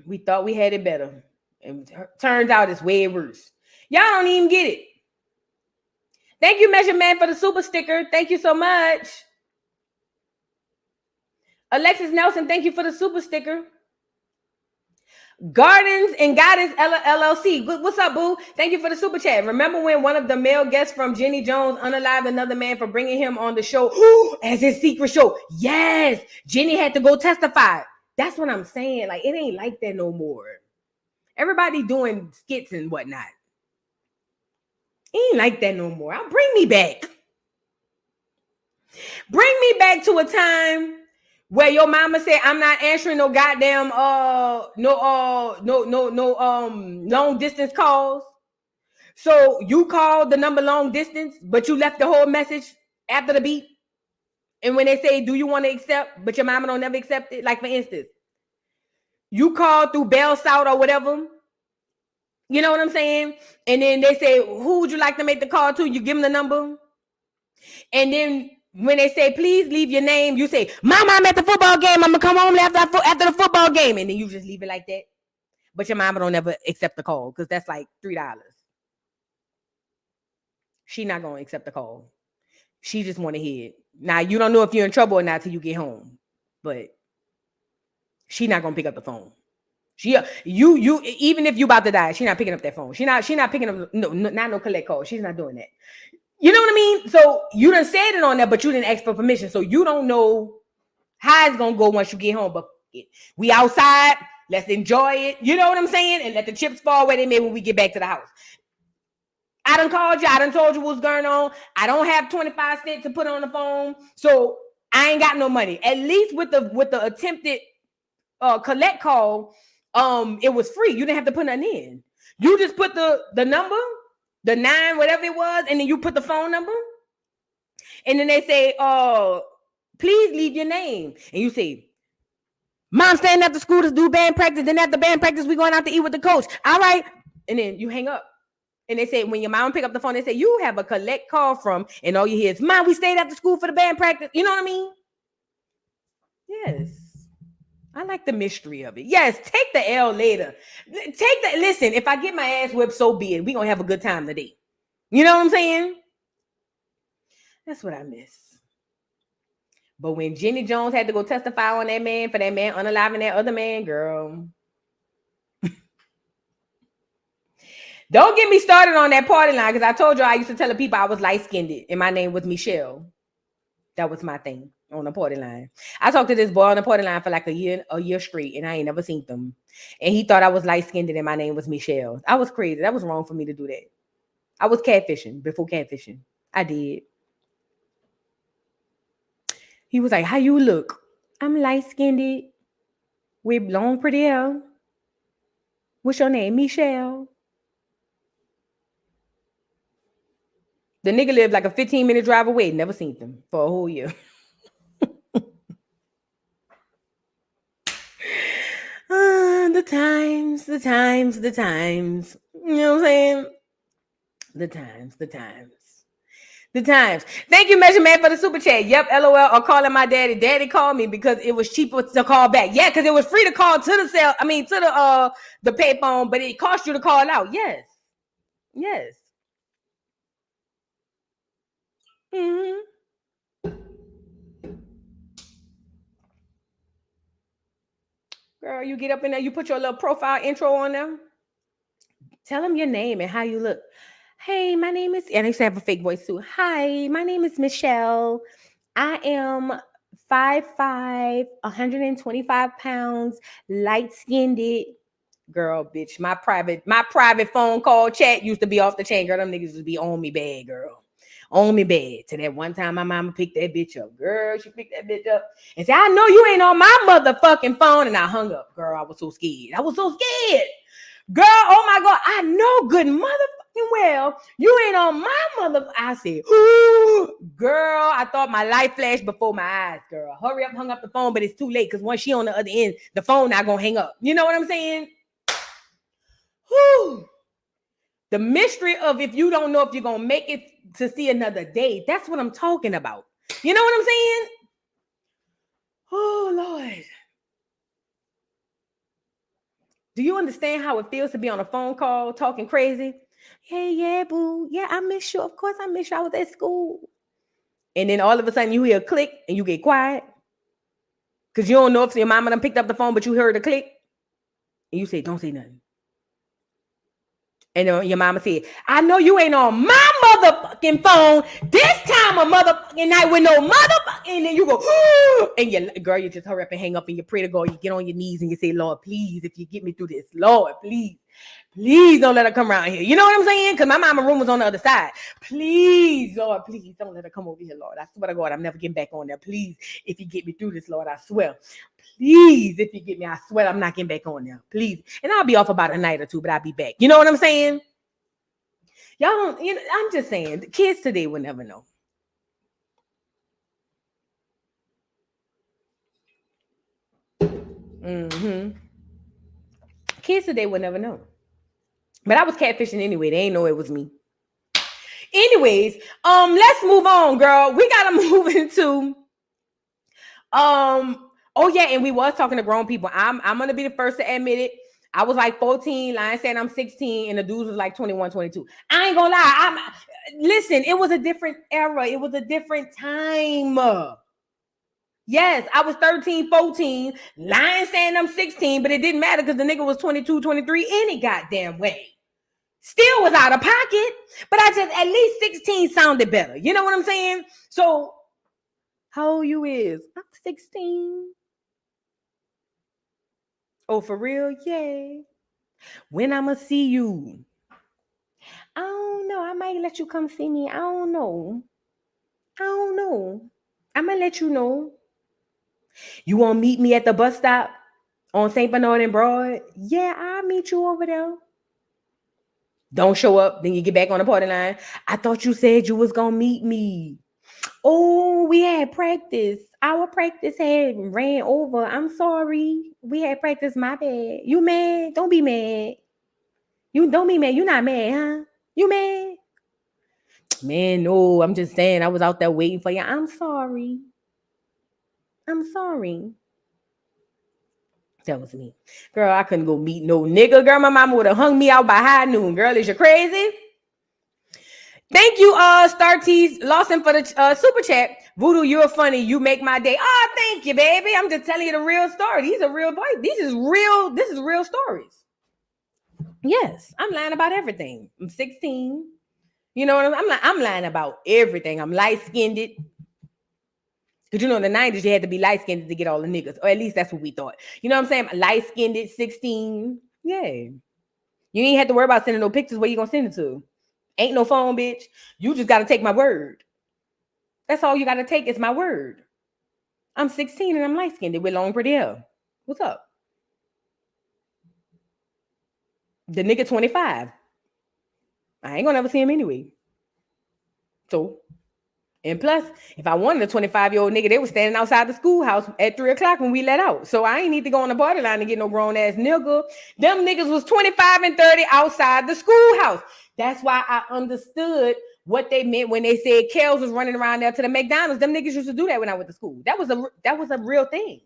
We thought we had it better. And turns out it's way worse. Y'all don't even get it. Thank you, Measure Man, for the super sticker. Thank you so much. Alexis Nelson, thank you for the super sticker. Gardens and Guidance LLC. What's up, boo? Thank you for the super chat. Remember when one of the male guests from Jenny Jones unalived another man for bringing him on the show as his secret show? Yes, Jenny had to go testify. That's what I'm saying. Like, it ain't like that no more. Everybody doing skits and whatnot. It ain't like that no more. Bring me back. Bring me back to a time where your mama said, I'm not answering no goddamn long distance calls. So you called the number long distance, but you left the whole message after the beep. And when they say, do you want to accept? But your mama don't never accept it. Like, for instance, you call through Bell South or whatever. You know what I'm saying? And then they say, who would you like to make the call to? You give them the number. And then when they say, please leave your name, you say, Mama, I'm at the football game. I'm going to come home after the football game. And then you just leave it like that. But your mama don't ever accept the call because that's like $3. She not going to accept the call. She just want to hear it. Now, you don't know if you're in trouble or not till you get home. But she not going to pick up the phone. You even if you about to die, she not picking up that phone. She not picking up no collect call. She's not doing that. You know what I mean? So you done said it on there, but you didn't ask for permission. So you don't know how it's gonna go once you get home. But we outside, let's enjoy it. You know what I'm saying? And let the chips fall where they may when we get back to the house. I done called you. I done told you what's going on. I don't have 25 cents to put on the phone, so I ain't got no money. At least with the attempted collect call. It was free. You didn't have to put nothing in. You just put the number, the 9, whatever it was, and then you put the phone number. And then they say, please leave your name. And you say, Mom staying at the school to do band practice. Then after band practice, we going out to eat with the coach. All right. And then you hang up. And they say, when your mom pick up the phone, they say, you have a collect call from, and all you hear is, Mom, we stayed at the school for the band practice. You know what I mean? Yes. I like the mystery of it. Yes, take the L later. Listen, if I get my ass whipped, so be it. We're going to have a good time today. You know what I'm saying? That's what I miss. But when Jenny Jones had to go testify on that man, for that man unaliving that other man, girl. Don't get me started on that party line, because I told you I used to tell the people I was light-skinned and my name was Michelle. That was my thing. On the party line. I talked to this boy on the party line for like a year straight, and I ain't never seen them. And he thought I was light-skinned and my name was Michelle. I was crazy. That was wrong for me to do that. I was catfishing before catfishing. I did. He was like, how you look? I'm light-skinned with long pretty hair. What's your name? Michelle. The nigga lived like a 15-minute drive away. Never seen them for a whole year. The times. You know what I'm saying? The times. Thank you, Measure Man, for the super chat. Yep, LOL, or calling my daddy. Daddy called me because it was cheaper to call back. Yeah, because it was free to call to the cell. I mean, to the payphone, but it cost you to call out. Yes. Mm-hmm. Girl, you get up in there, you put your little profile intro on there. Tell them your name and how you look. Hey, my name is, and I used to have a fake voice too. Hi, my name is Michelle. I am 5'5", 125 pounds, light-skinned. girl, bitch. My private phone call chat used to be off the chain, girl. Them niggas used to be on me bad, girl. On me bad. To that one time my mama picked that bitch up. Girl, she picked that bitch up and said, I know you ain't on my motherfucking phone. And I hung up. Girl, I was so scared. Girl, oh my God, I know good motherfucking well you ain't on my mother. I said, ooh, girl, I thought my life flashed before my eyes, girl. Hurry up, hung up the phone, but it's too late because once she on the other end, the phone not gonna hang up. You know what I'm saying? Whew. The mystery of if you don't know if you're gonna make it to see another day, that's what I'm talking about. You know what I'm saying? Oh, Lord. Do you understand how it feels to be on a phone call talking crazy? Hey, yeah, boo. Yeah, I miss you. Of course I miss you. I was at school. And then all of a sudden you hear a click and you get quiet. Because you don't know if your mama done picked up the phone, but you heard a click. And you say, don't say nothing. And your mama said, I know you ain't on my motherfucking phone this time of motherfucking night with no motherfucking. And then you go, and you just hurry up and hang up and you pray to God. You get on your knees and you say, Lord, please, if you get me through this, Lord, please don't let her come around here. You know what I'm saying? Because my mama room was on the other side. Please, Lord, please don't let her come over here, Lord. I swear to God, I'm never getting back on there. Please, if you get me through this, Lord, I swear. Please, if you get me, I swear I'm not getting back on there. Please. And I'll be off about a night or two, but I'll be back. You know what I'm saying? Y'all don't, I'm just saying, the kids today will never know. Kids today will never know. But I was catfishing anyway. They ain't know it was me. Anyways, let's move on, girl. We gotta move into oh yeah, and we was talking to grown people. I'm gonna be the first to admit it. I was like 14, lying saying I'm 16, and the dudes was like 21, 22. I ain't gonna lie. Listen, it was a different era. It was a different time. Yes, I was 13, 14, lying saying I'm 16, but it didn't matter because the nigga was 22, 23 any goddamn way. Still was out of pocket, but I just, at least 16 sounded better. You know what I'm saying? So, how old you is? I'm 16. Oh, for real? Yay. When I'ma see you? I don't know. I might let you come see me. I don't know. I'm gonna let you know. You wanna meet me at the bus stop on St. Bernard and Broad? Yeah, I'll meet you over there. Don't show up, then you get back on the party line. I thought you said you was gonna meet me. Oh, we had practice. Our practice had ran over. I'm sorry. We had practice. My bad. You mad? Don't be mad. You don't be mad. You not mad, huh? You mad? Man, no. I'm just saying. I was out there waiting for you. I'm sorry. That was me. Girl, I couldn't go meet no nigga. Girl, my mama would have hung me out by high noon. Girl, is you crazy? Thank you, Star Tees Lawson, for the super chat. Voodoo, you're funny. You make my day. Oh, thank you, baby. I'm just telling you the real story. These are real voice. This is real stories. Yes, I'm lying about everything. I'm 16. You know what I'm lying about everything. I'm light-skinned. Because in the 90s, you had to be light-skinned to get all the niggas. Or at least that's what we thought. You know what I'm saying? Light-skinned, 16. Yeah. You ain't have to worry about sending no pictures. Where you going to send it to? Ain't no phone, bitch. You just got to take my word. That's all you got to take is my word. I'm 16 and I'm light-skinned with long pretty hair. What's up? The nigga 25. I ain't gonna ever see him anyway. So, and plus, if I wanted a 25-year-old nigga, they were standing outside the schoolhouse at 3 o'clock when we let out. So I ain't need to go on the party line to get no grown-ass nigga. Them niggas was 25 and 30 outside the schoolhouse. That's why I understood what they meant when they said Kels was running around there to the McDonald's. Them niggas used to do that when I went to school. That was a real thing.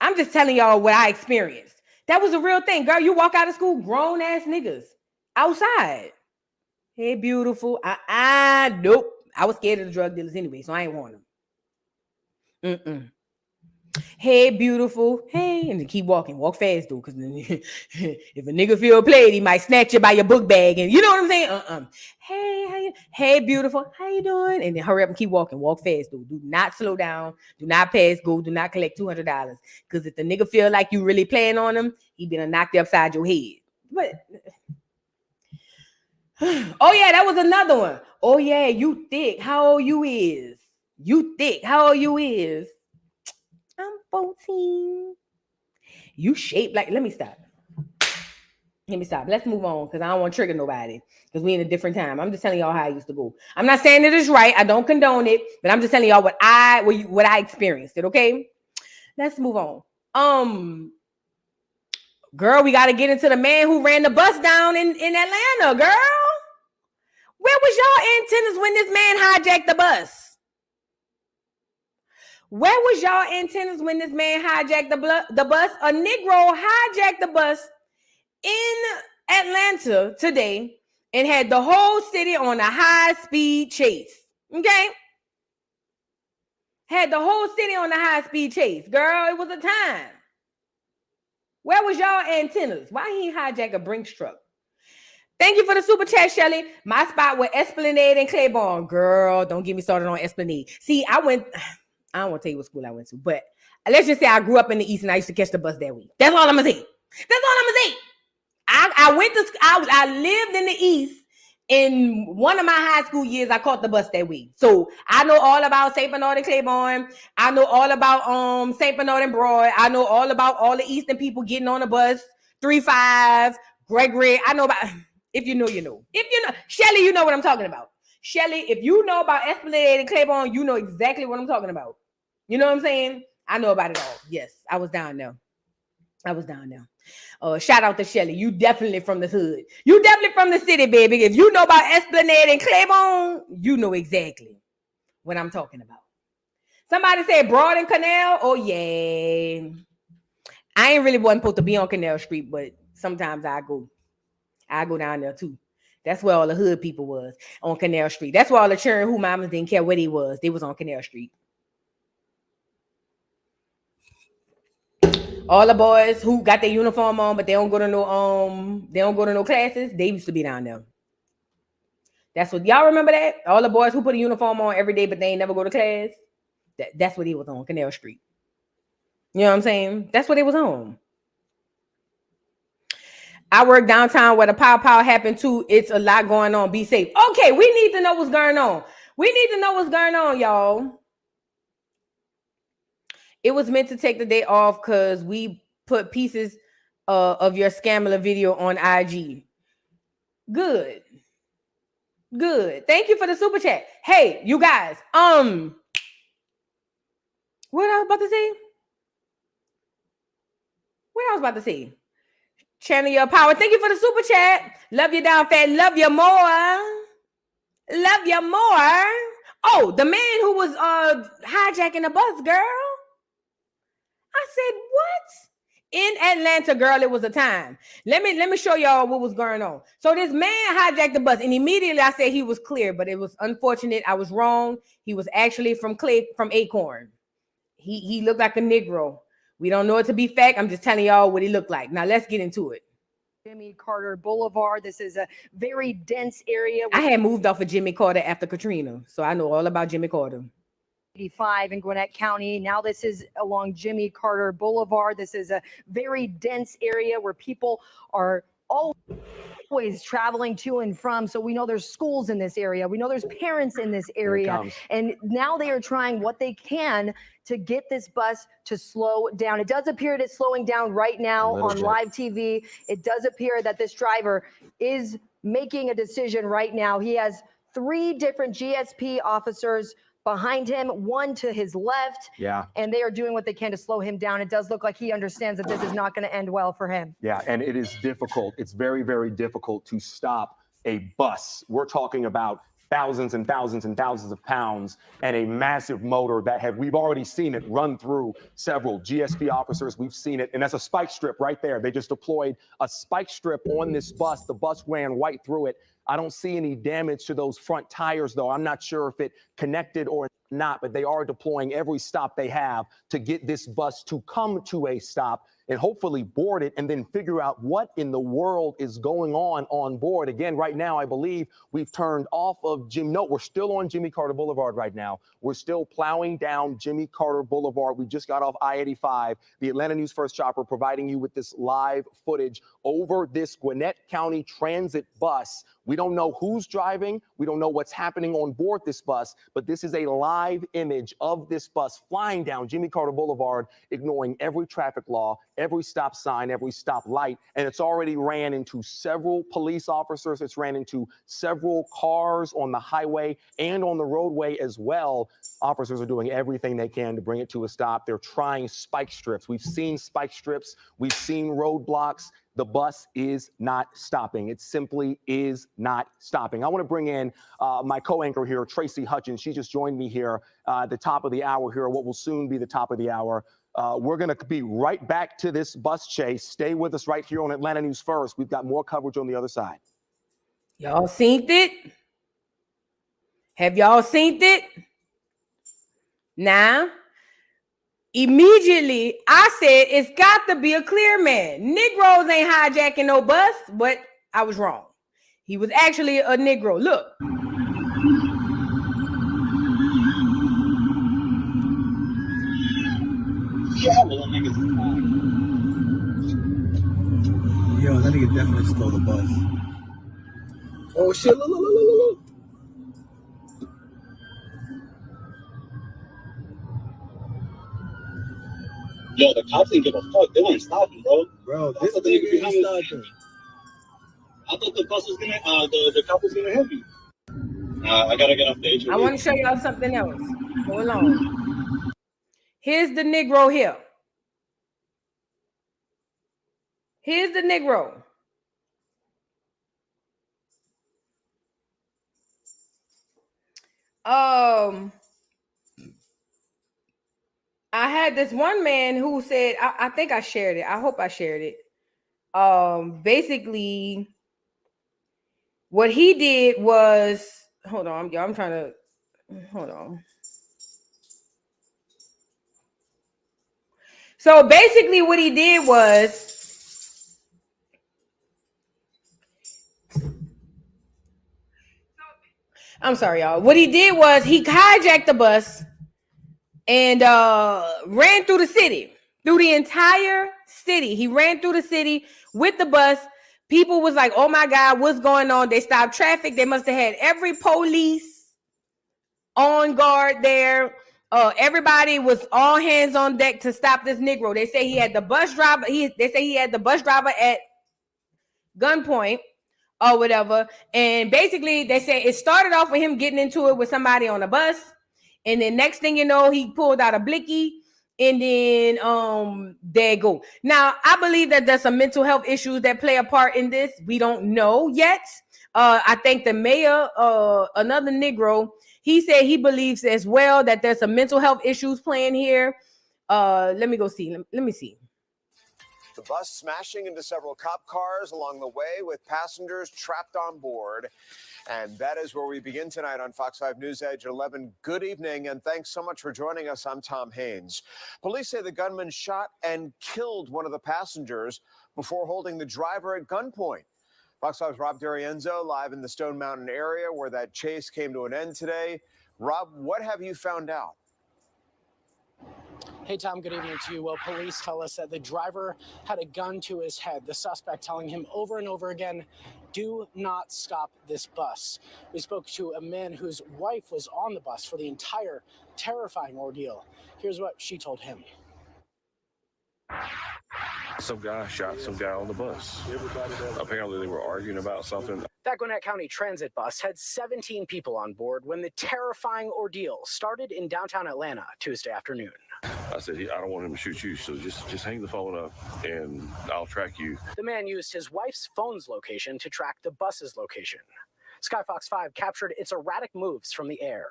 I'm just telling y'all what I experienced. That was a real thing. Girl, you walk out of school, grown-ass niggas outside. Hey, beautiful. Nope. I was scared of the drug dealers anyway, so I ain't want them. Hey, beautiful. Hey, and then keep walking. Walk fast though, because if a nigga feel played, he might snatch you by your book bag, and you know what I'm saying. Hey, how you? Hey, beautiful. How you doing? And then hurry up and keep walking. Walk fast though. Do not slow down. Do not pass go. Do not collect $200. Because if the nigga feel like you really playing on him, he gonna knock you upside your head. But oh yeah, that was another one. Oh yeah, you thick. How old you is? You thick. How old you is? I'm 14. You shape like, let me stop. Let's move on because I don't want to trigger nobody because we in a different time. I'm just telling y'all how I used to go. I'm not saying it is right. I don't condone it, but I'm just telling y'all what I experienced it. Okay, let's move on. Girl, we got to get into the man who ran the bus down in Atlanta. Girl, where was y'all antennas when this man hijacked the bus? Where was y'all antennas when this man hijacked the bus? A Negro hijacked the bus in Atlanta today and had the whole city on a high-speed chase. Okay? Had the whole city on a high-speed chase. Girl, it was a time. Where was y'all antennas? Why he hijack a Brinks truck? Thank you for the super chat, Shelly. My spot was Esplanade and Claiborne. Girl, don't get me started on Esplanade. See, I don't want to tell you what school I went to, but let's just say I grew up in the East and I used to catch the bus that week. That's all I'm gonna say. I lived in the East. In one of my high school years, I caught the bus that week. So I know all about St. Bernard and Claiborne. I know all about St. Bernard and Broad. I know all about all the Eastern people getting on the bus. 3-5, Gregory. I know about, if you know, you know. If you know, Shelly, you know what I'm talking about. Shelly, if you know about Esplanade and Claiborne, you know exactly what I'm talking about. You know what I'm saying? I know about it all. Yes, I was down there. Shout out to Shelly. You definitely from the hood. You definitely from the city, baby. If you know about Esplanade and Claiborne, you know exactly what I'm talking about. Somebody said Broad and Canal. Oh, yeah. I ain't really wasn't supposed to be on Canal Street, but sometimes I go down there too. That's where all the hood people was, on Canal Street. That's where all the children who mamas didn't care where they was. They was on Canal Street. All the boys who got their uniform on, but they don't go to no classes, they used to be down there. That's what y'all remember that? All the boys who put a uniform on every day, but they ain't never go to class. That's what he was on, Canal Street. You know what I'm saying? That's what it was on. I work downtown where the pow happened too. It's a lot going on. Be safe. Okay, we need to know what's going on. Y'all. It was meant to take the day off because we put pieces of your scammer video on IG. Good. Thank you for the super chat. Hey, you guys. What I was about to say? Channel your power. Thank you for the super chat. Love you down fat. Love you more. Oh, the man who was hijacking the bus, girl. I said, what? In Atlanta, girl, it was a time. Let me show y'all what was going on. So this man hijacked the bus, and immediately I said he was clear, but it was unfortunate. I was wrong. He was actually from Acorn. He looked like a Negro. We don't know it to be fact. I'm just telling y'all what he looked like. Now let's get into it. Jimmy Carter Boulevard. This is a very dense area. I had moved off of Jimmy Carter after Katrina, so I know all about Jimmy Carter. 85 in Gwinnett County. Now this is along Jimmy Carter Boulevard. This is a very dense area where people are always traveling to and from. So we know there's schools in this area. We know there's parents in this area. And now they are trying what they can to get this bus to slow down. It does appear that it's slowing down right now on live TV. It does appear that this driver is making a decision right now. He has 3 different GSP officers behind him, 1 to his left. Yeah. And they are doing what they can to slow him down. It does look like he understands that this is not going to end well for him. Yeah, and it is difficult. It's very, very difficult to stop a bus. We're talking about thousands and thousands and thousands of pounds and a massive motor that we've already seen it run through several GSP officers. We've seen it, and that's a spike strip right there. They just deployed a spike strip on this bus. The bus ran right through it. I don't see any damage to those front tires, though. I'm not sure if it connected or not, but they are deploying every stop they have to get this bus to come to a stop and hopefully board it and then figure out what in the world is going on board. Again, right now, I believe we've turned off of we're still on Jimmy Carter Boulevard right now. We're still plowing down Jimmy Carter Boulevard. We just got off I-85. The Atlanta News First Chopper providing you with this live footage over this Gwinnett County Transit bus. We don't know who's driving. We don't know what's happening on board this bus, but this is a live image of this bus flying down Jimmy Carter Boulevard, ignoring every traffic law, every stop sign, every stop light, and it's already ran into several police officers. It's ran into several cars on the highway and on the roadway as well. Officers are doing everything they can to bring it to a stop. They're trying spike strips. We've seen spike strips. We've seen roadblocks. The bus is not stopping. It simply is not stopping. I want to bring in my co-anchor here, Tracy Hutchins. She just joined me here at the top of the hour here, what will soon be the top of the hour. We're going to be right back to this bus chase. Stay with us right here on Atlanta News First. We've got more coverage on the other side. Y'all seen it? Have y'all seen it? Now, immediately, I said it's got to be a clear man. Negroes ain't hijacking no bus, but I was wrong. He was actually a Negro. Look. Yeah, well, that nigga's yo, that nigga definitely stole the bus. Oh shit, look. Yo, the cops didn't give a fuck. They weren't stopping, bro. Bro, this nigga ain't stopping. I thought the bus was gonna, the cop was gonna hit me. I gotta get off the HOV. I want to show y'all something else. Hold on. Here's the Negro here. Here's the Negro. I had this one man who said, I think I shared it. I hope I shared it. Basically, what he did was, hold on, y'all. I'm trying to, hold on. So basically what he did was, I'm sorry, y'all. What he did was he hijacked the bus and ran through the city, through the entire city. He ran through the city with the bus. People was like, oh my God, what's going on? They stopped traffic. They must have had every police on guard there. Everybody was all hands on deck to stop this Negro. They say he had the bus driver. They say he had the bus driver at gunpoint or whatever. And basically they say it started off with him getting into it with somebody on a bus. And then next thing you know, he pulled out a blicky. And then there you go. Now, I believe that there's some mental health issues that play a part in this. We don't know yet. I think the mayor, another Negro, he said he believes as well that there's some mental health issues playing here. Let me go see. Let me see. The bus smashing into several cop cars along the way with passengers trapped on board. And that is where we begin tonight on Fox 5 News Edge 11. Good evening, and thanks so much for joining us. I'm Tom Haynes. Police say the gunman shot and killed one of the passengers before holding the driver at gunpoint. Fox 5's Rob D'Arienzo live in the Stone Mountain area where that chase came to an end today. Rob, what have you found out? Hey, Tom, good evening to you. Well, police tell us that the driver had a gun to his head, the suspect telling him over and over again, do not stop this bus. We spoke to a man whose wife was on the bus for the entire terrifying ordeal. Here's what she told him. Some guy shot some guy on the bus. Apparently they were arguing about something. That Gwinnett County Transit bus had 17 people on board when the terrifying ordeal started in downtown Atlanta Tuesday afternoon. I said, I don't want him to shoot you, so just hang the phone up and I'll track you. The man used his wife's phone's location to track the bus's location. Sky Fox 5 captured its erratic moves from the air.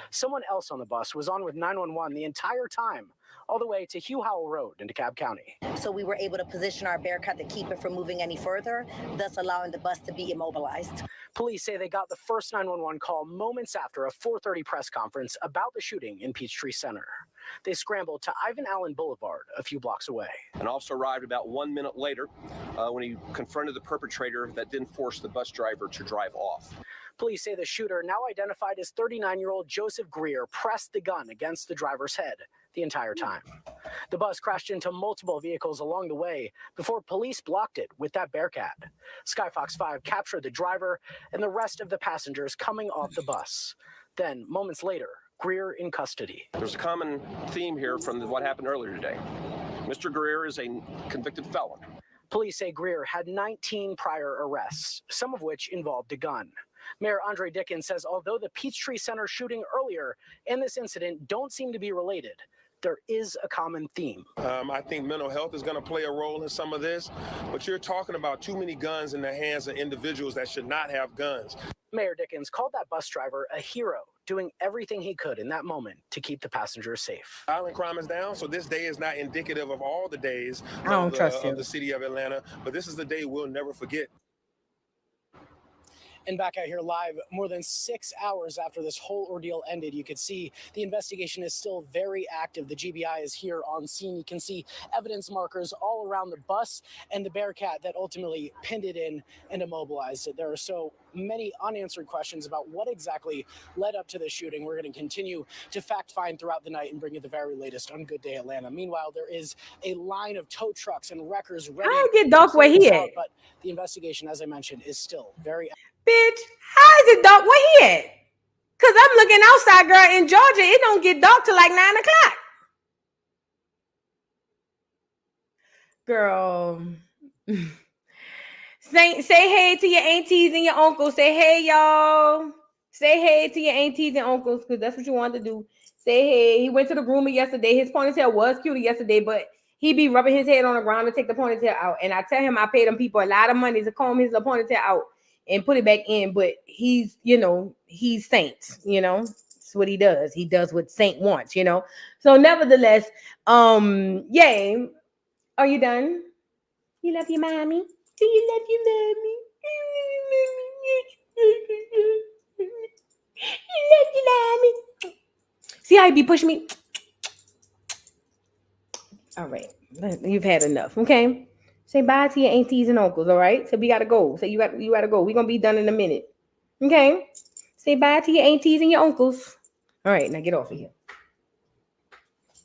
Someone else on the bus was on with 911 the entire time, all the way to Hugh Howell Road in DeKalb County. So we were able to position our Bearcat to keep it from moving any further, thus allowing the bus to be immobilized. Police say they got the first 911 call moments after a 4:30 press conference about the shooting in Peachtree Center. They scrambled to Ivan Allen Boulevard a few blocks away. An officer arrived about 1 minute later when he confronted the perpetrator that then forced the bus driver to drive off. Police say the shooter, now identified as 39-year-old Joseph Greer, pressed the gun against the driver's head the entire time. The bus crashed into multiple vehicles along the way before police blocked it with that Bearcat. Skyfox 5 captured the driver and the rest of the passengers coming off the bus. Then, moments later, Greer in custody. There's a common theme here from what happened earlier today. Mr. Greer is a convicted felon. Police say Greer had 19 prior arrests, some of which involved a gun. Mayor Andre Dickens says although the Peachtree Center shooting earlier and this incident don't seem to be related, there is a common theme. I think mental health is going to play a role in some of this, but you're talking about too many guns in the hands of individuals that should not have guns. Mayor Dickens called that bus driver a hero, doing everything he could in that moment to keep the passengers safe. Violent crime is down, so this day is not indicative of all the days of the city of Atlanta, but this is the day we'll never forget. And back out here live, more than 6 hours after this whole ordeal ended, you could see the investigation is still very active. The GBI is here on scene. You can see evidence markers all around the bus and the Bearcat that ultimately pinned it in and immobilized it. There are so many unanswered questions about what exactly led up to the shooting. We're going to continue to fact find throughout the night and bring you the very latest on Good Day Atlanta. Meanwhile, there is a line of tow trucks and wreckers ready. I get dark where he at. But the investigation, as I mentioned, is still very active. Bitch, how is it dark where he at? Because I'm looking outside, girl, in Georgia. It don't get dark till like 9 o'clock. Girl. Say hey to your aunties and your uncles. Say hey, y'all. Say hey to your aunties and uncles because that's what you wanted to do. Say hey. He went to the groomer yesterday. His ponytail was cute yesterday, but he be rubbing his head on the ground to take the ponytail out. And I tell him I paid them people a lot of money to comb his little ponytail out and put it back in, but he's, he's saint, That's what he does. He does what Saint wants, So nevertheless, yay. Are you done? You love your mommy? Do you love your mommy? You love your mommy? See how he be pushing me? All right. You've had enough, okay? Say bye to your aunties and uncles, all right? So we gotta go. Say you gotta go. We're gonna be done in a minute. Okay? Say bye to your aunties and your uncles. All right, now get off of here.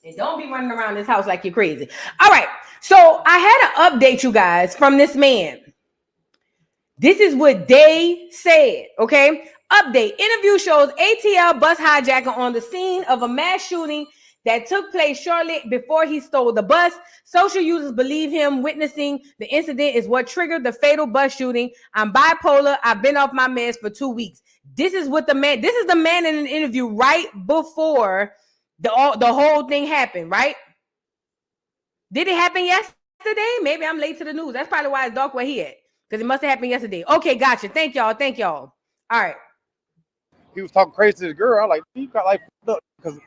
And don't be running around this house like you're crazy. All right. So I had to update you guys from this man. This is what they said, okay? Update. Interview shows ATL bus hijacker on the scene of a mass shooting that took place shortly before he stole the bus. Social users believe him. Witnessing the incident is what triggered the fatal bus shooting. I'm bipolar. I've been off my meds for 2 weeks. This is the man in an interview right before the whole thing happened, right? Did it happen yesterday? Maybe I'm late to the news. That's probably why it's dark where he at. Because it must have happened yesterday. Okay, gotcha. Thank y'all. All right. He was talking crazy to the girl. I like, you got like, because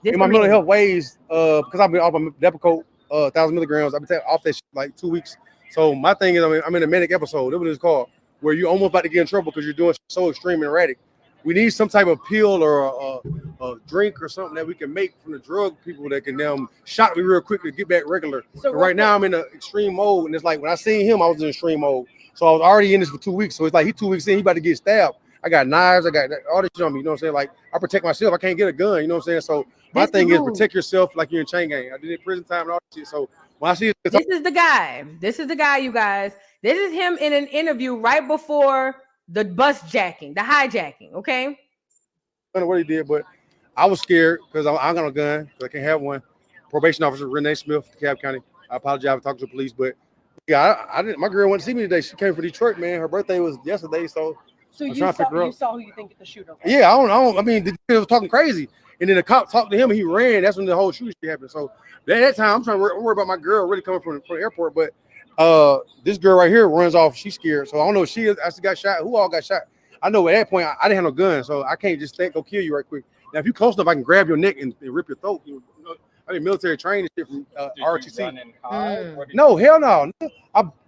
in my mental health ways, because I've been off my Depakote, 1,000 milligrams. I've been off that shit like 2 weeks. So my thing is, I'm in a manic episode. That's what it's called, where you're almost about to get in trouble because you're doing so extreme and erratic. We need some type of pill or a drink or something that we can make from the drug people that can shock me real quick to get back regular. So right now I'm in an extreme mode, and it's like when I seen him, I was in extreme mode. So I was already in this for 2 weeks. So it's like he 2 weeks in, he about to get stabbed. I got knives, I got all this shit on me. You know what I'm saying? Like I protect myself. I can't get a gun. You know what I'm saying? So my thing is protect yourself like you're in chain gang. I did it prison time and all that shit. So when I see this is the guy. This is the guy, you guys. This is him in an interview right before the bus jacking, the hijacking. Okay. I don't know what he did, but I was scared because I got a gun. So I can't have one. Probation officer Renee Smith, DeKalb County. I apologize for talking to the police, but yeah, I didn't. My girl went to see me today. She came from Detroit, man. Her birthday was yesterday, so you saw who you think the shooter was. Yeah, I don't. I mean, the dude was talking crazy, and then the cop talked to him, and he ran. That's when the whole shooting happened. So at that time, I'm trying to worry about my girl really coming from the airport, but this girl right here runs off. She's scared, so I don't know if she actually got shot. Who all got shot? I know at that point I didn't have no gun, so I can't just go kill you right quick. Now, if you close enough, I can grab your neck and rip your throat. I mean, military training shit from ROTC. No, hell no.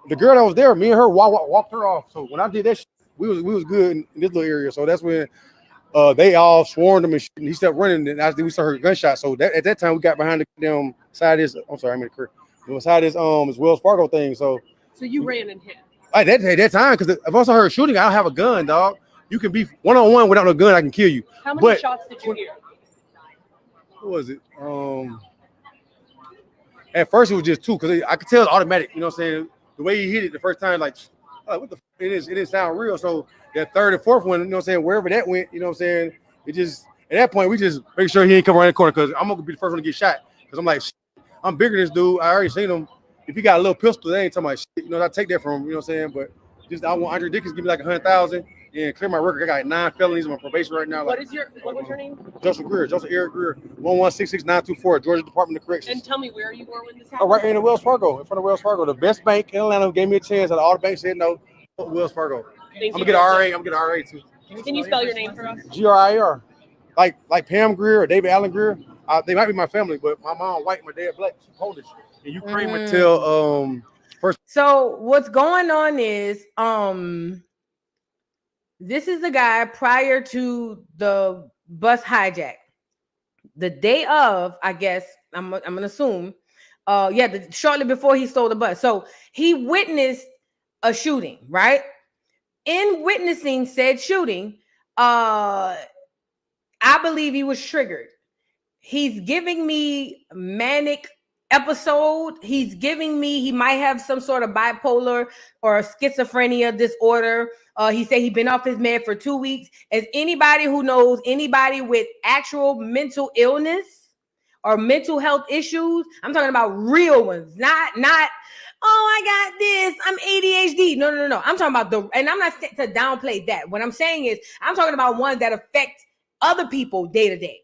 The girl that was there, me and her walked her off. So when I did that shit, we was good in this little area. So that's when they all swarmed him and shit, and he started running. And after we started hearing gunshots. So at that time, we got behind the side of this. I'm sorry, I'm in the career. Beside this Wells Fargo thing. So you ran and hit. At that time, because if I saw her shooting, I don't have a gun, dog. You can be one-on-one without no gun, I can kill you. How many shots did you hear? What was it? At first it was just 2, because I could tell it's automatic. You know what I'm saying? The way he hit it the first time, like, oh, what the it didn't sound real. So that third and fourth one, you know what I'm saying, wherever that went, you know what I'm saying, it just at that point we just make sure he ain't come around the corner, because I'm gonna be the first one to get shot. Because I'm like, I'm bigger than this dude. I already seen him. If he got a little pistol, they ain't talking about shit. You know, I take that from him. You know what I'm saying? But just I want Andre Dickens give me like 100,000 and clear my record. I got 9 felonies on my probation right now. What was your name? Joseph Eric Greer, 1166924, Georgia Department of Corrections. And tell me where you were when this happened. Oh, right in the Wells Fargo, in front of Wells Fargo, the best bank in Atlanta. Gave me a chance. Out of all the banks said no. Wells Fargo. I'm gonna get an RA. I'm gonna get an RA too. Can you spell your name for us? Grier, like Pam Greer or David Allen Greer. They might be my family, but my mom white, my dad black. She's Polish. And Ukraine until first. So what's going on is this is the guy prior to the bus hijack. The day of, I guess I'm gonna assume, shortly before he stole the bus. So he witnessed a shooting, right? In witnessing said shooting, I believe he was triggered. He's giving me manic episode. He's giving me, he might have some sort of bipolar or schizophrenia disorder. He said he'd been off his med for 2 weeks. As anybody who knows anybody with actual mental illness or mental health issues, I'm talking about real ones, not, oh, I got this, I'm ADHD. No. I'm talking about and I'm not to downplay that. What I'm saying is I'm talking about ones that affect other people day to day.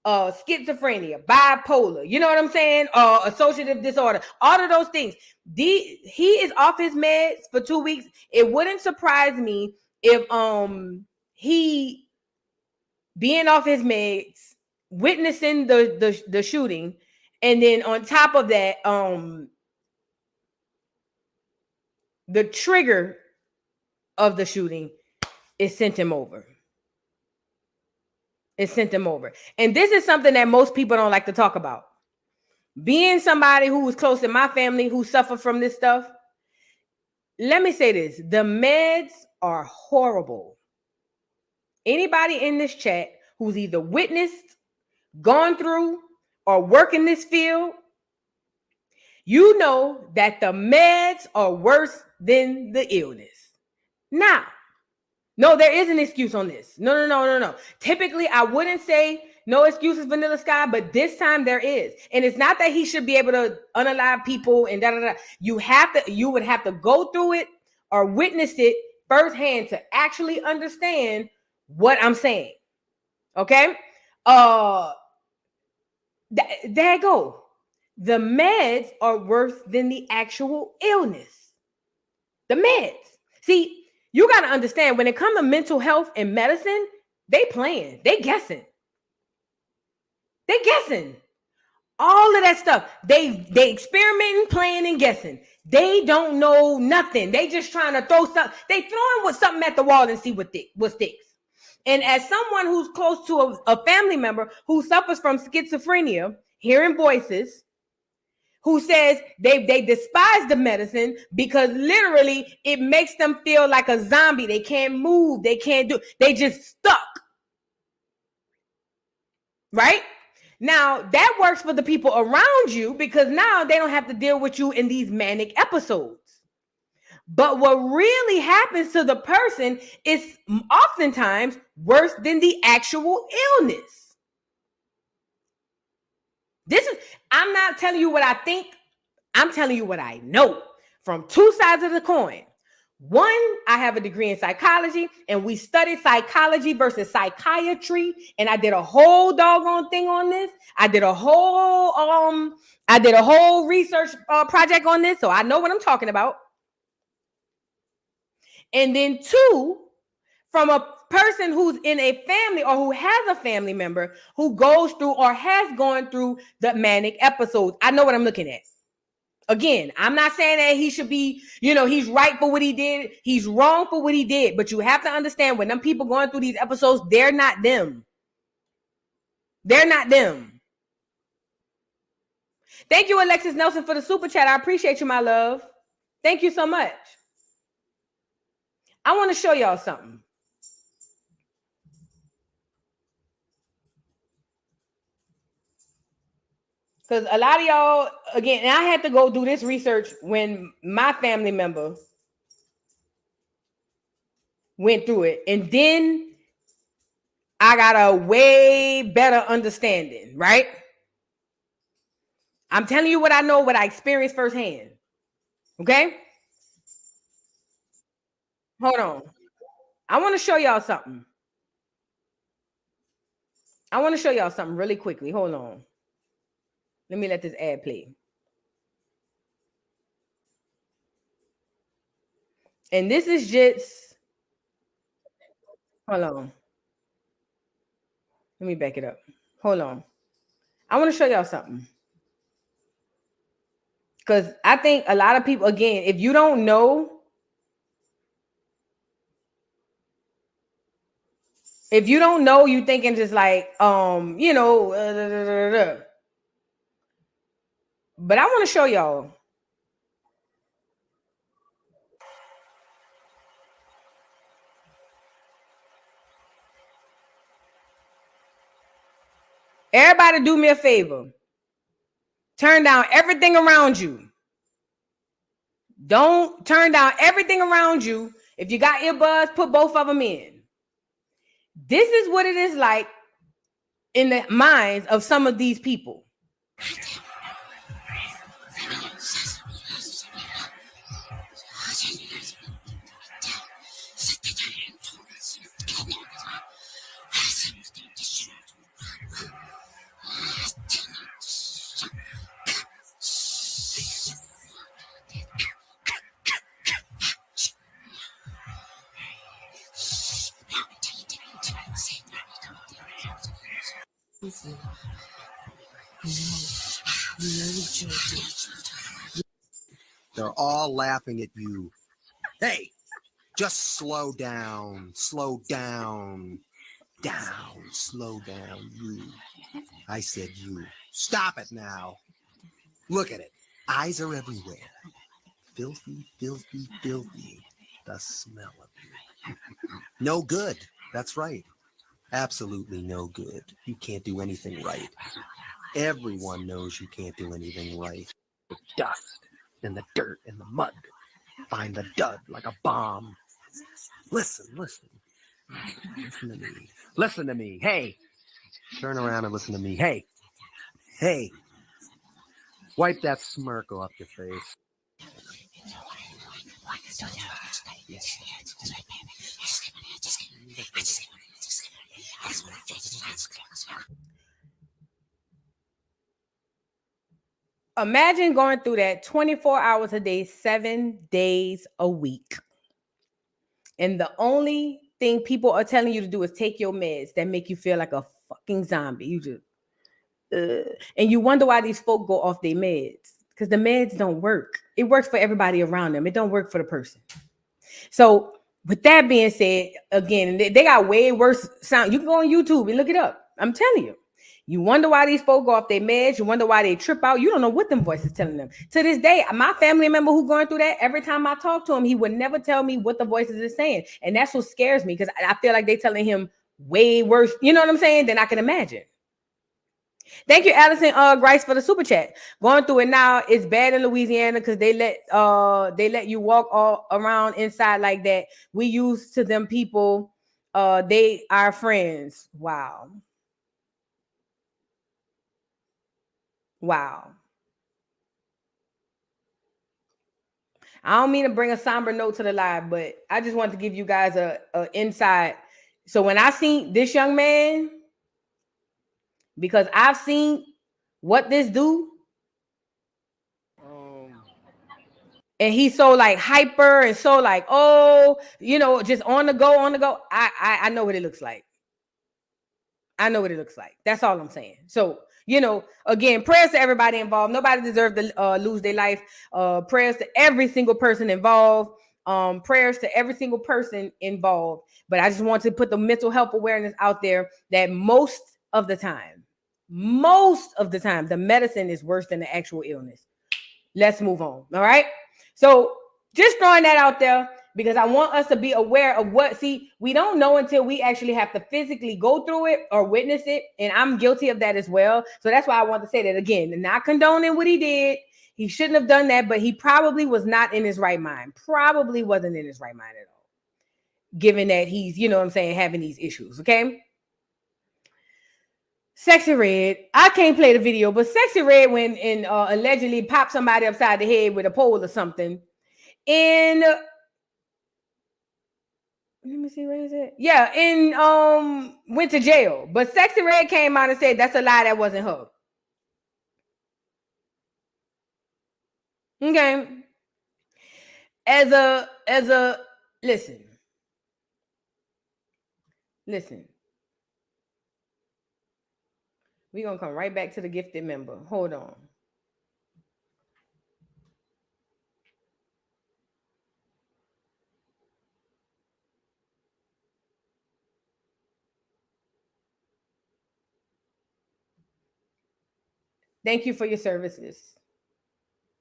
Schizophrenia, bipolar, you know what I'm saying? Associative disorder, all of those things. He is off his meds for 2 weeks. It wouldn't surprise me if he being off his meds, witnessing the shooting, and then on top of that, the trigger of the shooting is sent him over. And this is something that most people don't like to talk about. Being somebody who was close to my family who suffered from this stuff, let me say this. The meds are horrible. Anybody in this chat who's either witnessed, gone through, or work in this field, you know that the meds are worse than the illness. Now, no, there is an excuse on this. No. Typically, I wouldn't say no excuses, Vanilla Sky, but this time there is. And it's not that he should be able to unalive people and da-da-da. You would have to go through it or witness it firsthand to actually understand what I'm saying. Okay? There you go. The meds are worse than the actual illness. The meds. See, you got to understand, when it comes to mental health and medicine, they playing. They guessing. All of that stuff. They experimenting, playing, and guessing. They don't know nothing. They just trying to throw something. They throwing with something at the wall and see what sticks. And as someone who's close to a family member who suffers from schizophrenia, hearing voices, who says they despise the medicine because literally it makes them feel like a zombie. They can't move. They can't do. They just stuck. Right? Now, that works for the people around you because now they don't have to deal with you in these manic episodes. But what really happens to the person is oftentimes worse than the actual illness. I'm not telling you what I think. I'm telling you what I know from two sides of the coin. One, I have a degree in psychology, and we studied psychology versus psychiatry. And I did a whole doggone thing on this. I did a whole research project on this, so I know what I'm talking about. And then two, from a person who's in a family or who has a family member who goes through or has gone through the manic episodes. I know what I'm looking at. Again, I'm not saying that he should be, he's right for what he did. He's wrong for what he did. But you have to understand when them people going through these episodes, they're not them. They're not them. Thank you, Alexis Nelson, for the super chat. I appreciate you, my love. Thank you so much. I want to show y'all something. Because a lot of y'all, again, and I had to go do this research when my family member went through it. And then I got a way better understanding, right? I'm telling you what I know, what I experienced firsthand. Okay? Hold on. I want to show y'all something. I want to show y'all something really quickly. Hold on. Let me let this ad play. And this is just, hold on. Let me back it up. Hold on. I want to show y'all something. Because I think a lot of people, again, if you don't know, you thinking just like, But I want to show y'all. Everybody do me a favor. Turn down everything around you. Don't turn down everything around you. If you got earbuds, put both of them in. This is what it is like in the minds of some of these people. They're all laughing at you. Hey, just slow down, slow down, slow down, you. I said you. Stop it now. Look at it. Eyes are everywhere. Filthy, filthy, filthy. The smell of you. No good. That's right. Absolutely no good. You can't do anything right. Everyone knows you can't do anything right. The dust and the dirt and the mud. Find the dud like a bomb. Listen. Listen to me. Listen to me. Hey. Turn around and listen to me. Hey. Hey. Wipe that smirk off your face. Imagine going through that 24 hours a day, 7 days a week. And the only thing people are telling you to do is take your meds that make you feel like a fucking zombie. You just, and you wonder why these folk go off their meds. Because the meds don't work. It works for everybody around them. It don't work for the person. So with that being said, again, they got way worse sound. You can go on YouTube and look it up. I'm telling you. You wonder why these folk go off their meds. You wonder why they trip out. You don't know what them voices telling them. To this day, my family member who going through that, every time I talk to him, he would never tell me what the voices is saying. And that's what scares me because I feel like they telling him way worse, you know what I'm saying, than I can imagine. Thank you, Allison Grice, for the super chat. Going through it now, it's bad in Louisiana because they let you walk all around inside like that. We used to them people. They are friends. Wow. Wow. I don't mean to bring a somber note to the live, but I just want to give you guys a insight. So when I seen this young man, because I've seen what this do, and he's so like hyper and so like, oh, you know, just on the go. I know what it looks like. I know what it looks like. That's all I'm saying. So, you know, again, prayers to everybody involved. Nobody deserves to lose their life. Prayers to every single person involved. Prayers to every single person involved. But I just want to put the mental health awareness out there that most of the time, the medicine is worse than the actual illness. Let's move on. All right. So just throwing that out there, because I want us to be aware of we don't know until we actually have to physically go through it or witness it. And I'm guilty of that as well. So that's why I want to say that again, not condoning what he did. He shouldn't have done that, but he probably was not in his right mind. Probably wasn't in his right mind at all. Given that he's, you know what I'm saying, having these issues. Okay. Sexyy Red, I can't play the video, but Sexyy Red when allegedly popped somebody upside the head with a pole or something. And let me see, where is it? Yeah, and went to jail. But Sexyy Red came out and said that's a lie, that wasn't her. Okay. As a listen. We're gonna come right back to the gifted member. Hold on. Thank you for your services.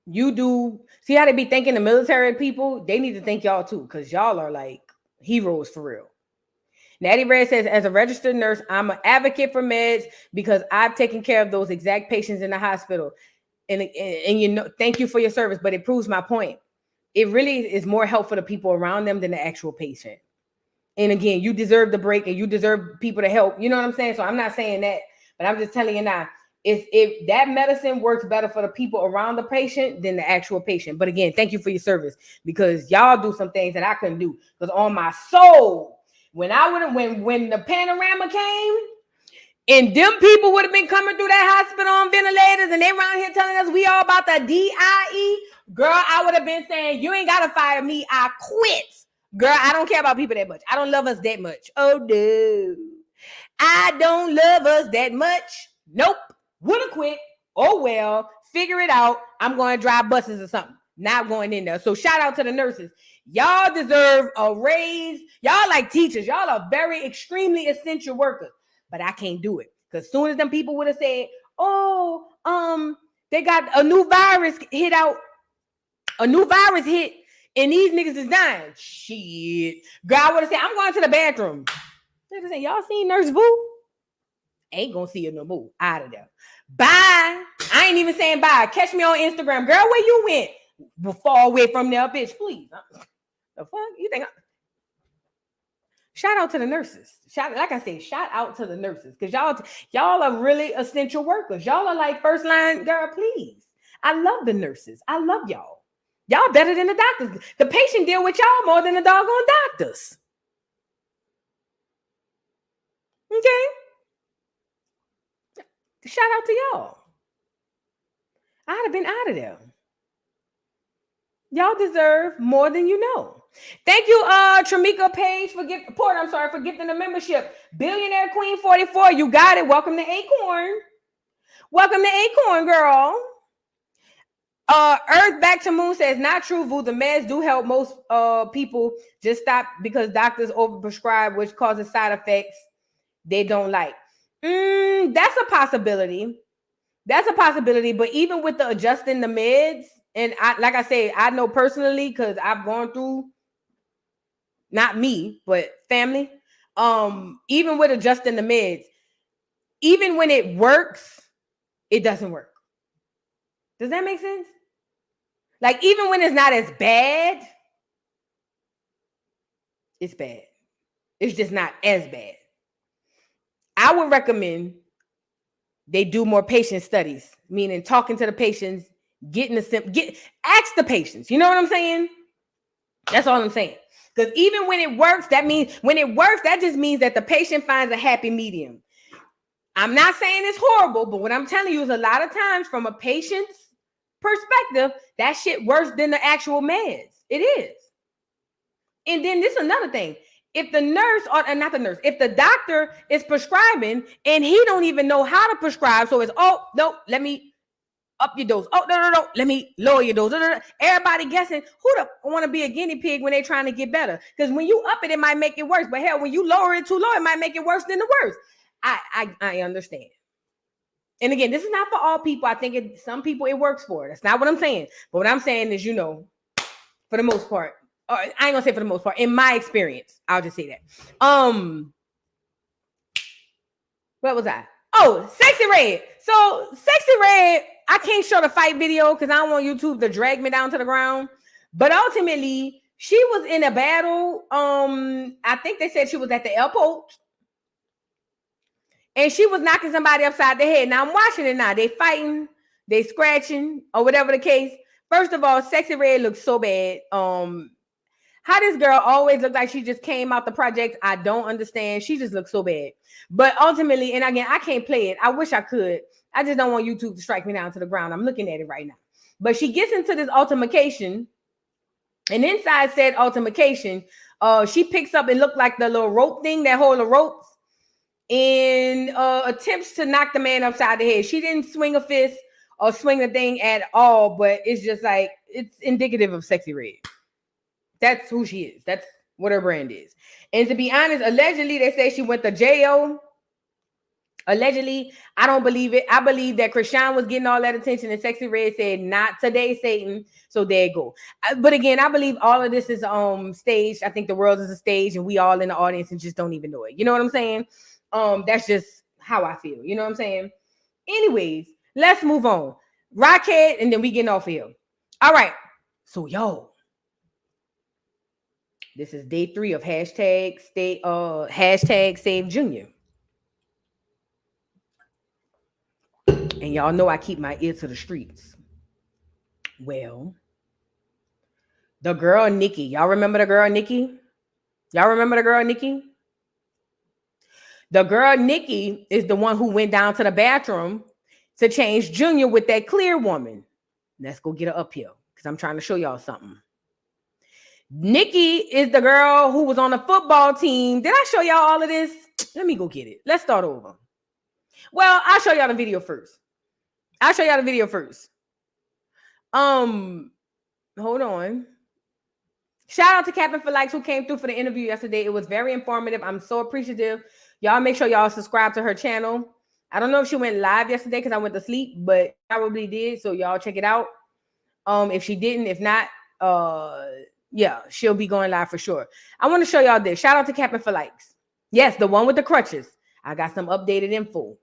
You do see how they be thanking the military people? They need to thank y'all too, because y'all are like heroes for real. Natty Red says, as a registered nurse, I'm an advocate for meds because I've taken care of those exact patients in the hospital. And you know, thank you for your service, but it proves my point. It really is more help for the people around them than the actual patient. And again, you deserve the break and you deserve people to help. You know what I'm saying? So I'm not saying that, but I'm just telling you now, if that medicine works better for the people around the patient than the actual patient. But again, thank you for your service, because y'all do some things that I couldn't do. Because on my soul, when the panorama came, and them people would have been coming through that hospital on ventilators, and they around here telling us we all about the DIE, girl, I would have been saying, you ain't gotta fire me, I quit. Girl, I don't care about people that much. I don't love us that much. Oh no, I don't love us that much. Nope. Would have quit. Oh well, figure it out. I'm going to drive buses or something. Not going in there. So shout out to the nurses. Y'all deserve a raise. Y'all like teachers. Y'all are very extremely essential workers. But I can't do it. Because as soon as them people would have said, oh, they got a new virus hit, and these niggas is dying. Shit. Girl, I would have said, I'm going to the bathroom. They would say, y'all seen Nurse Vu? Ain't gonna see her no more. Out of there. Bye. I ain't even saying bye. Catch me on Instagram. Girl, where you went? Far away from there, bitch, please. The fuck? You think shout out to the nurses. Like I said, shout out to the nurses. Because y'all are really essential workers. Y'all are like first line, girl, please. I love the nurses. I love y'all. Y'all better than the doctors. The patient deal with y'all more than the doggone doctors. Okay? Shout out to y'all. I'd have been out of there. Y'all deserve more than you know. Thank you, Tramika Page, for gifting the membership. Billionaire Queen 44, you got it. Welcome to Acorn. Welcome to Acorn, girl. Earth Back to Moon says, not true, Vu. The meds do help most people. Just stop because doctors overprescribe, which causes side effects they don't like. That's a possibility. But even with the adjusting the meds, and like I say, I know personally because I've gone through, not me, but family. Even with adjusting the meds, even when it works, it doesn't work. Does that make sense? Like even when it's not as bad, it's bad. It's just not as bad. I would recommend they do more patient studies, meaning talking to the patients, ask the patients. You know what I'm saying? That's all I'm saying. Because even when it works, that just means that the patient finds a happy medium. I'm not saying it's horrible, but what I'm telling you is a lot of times from a patient's perspective, that shit worse than the actual meds. It is. And then this is another thing. If the nurse, or not the nurse, if the doctor is prescribing and he don't even know how to prescribe, so it's, oh, no, let me up your dose. Oh, no, let me lower your dose. Everybody guessing who want to be a guinea pig when they're trying to get better. Because when you up it, it might make it worse. But hell, when you lower it too low, it might make it worse than the worst. I understand. And again, this is not for all people. I think some people it works for. That's not what I'm saying. But what I'm saying is, for the most part, I ain't gonna say for the most part, in my experience, I'll just say that. What was I? Oh, Sexyy Red. So Sexyy Red, I can't show the fight video because I don't want YouTube to drag me down to the ground. But ultimately, she was in a battle. I think they said she was at the airport. And she was knocking somebody upside the head. Now I'm watching it now. They fighting, they scratching, or whatever the case. First of all, Sexyy Red looks so bad. How this girl always looked like she just came out the project, I don't understand. She just looks so bad. But ultimately, and again, I can't play it. I wish I could. I just don't want YouTube to strike me down to the ground. I'm looking at it right now. But she gets into this altercation. And inside said altercation, she picks up and looked like the little rope thing that hold the ropes and attempts to knock the man upside the head. She didn't swing a fist or swing a thing at all, but it's just like, it's indicative of Sexyy Red. That's who she is. That's what her brand is. And to be honest, allegedly, they say she went to jail. Allegedly, I don't believe it. I believe that Krishan was getting all that attention and Sexyy Red said, not today, Satan. So there you go. But again, I believe all of this is staged. I think the world is a stage and we all in the audience and just don't even know it. You know what I'm saying? That's just how I feel. You know what I'm saying? Anyways, let's move on. Rockhead, and then we getting off here. All right. So, this is day 3 of hashtag Save Junior. And y'all know I keep my ear to the streets. Well, the girl Nikki. Y'all remember the girl Nikki? Y'all remember the girl Nikki? The girl Nikki is the one who went down to the bathroom to change Junior with that clear woman. Let's go get her up here because I'm trying to show y'all something. Nikki is the girl who was on the football team. Did I show y'all all of this? Let me go get it. Let's start over. Well, I'll show y'all the video first. Hold on. Shout out to Captain for Likes who came through for the interview yesterday. It was very informative. I'm so appreciative. Y'all make sure y'all subscribe to her channel. I don't know if she went live yesterday because I went to sleep, but probably did. So y'all check it out. If she didn't, if not, yeah, she'll be going live for sure. I want to show y'all this. Shout out to Captain for Likes. Yes, the one with the crutches. I got some updated info.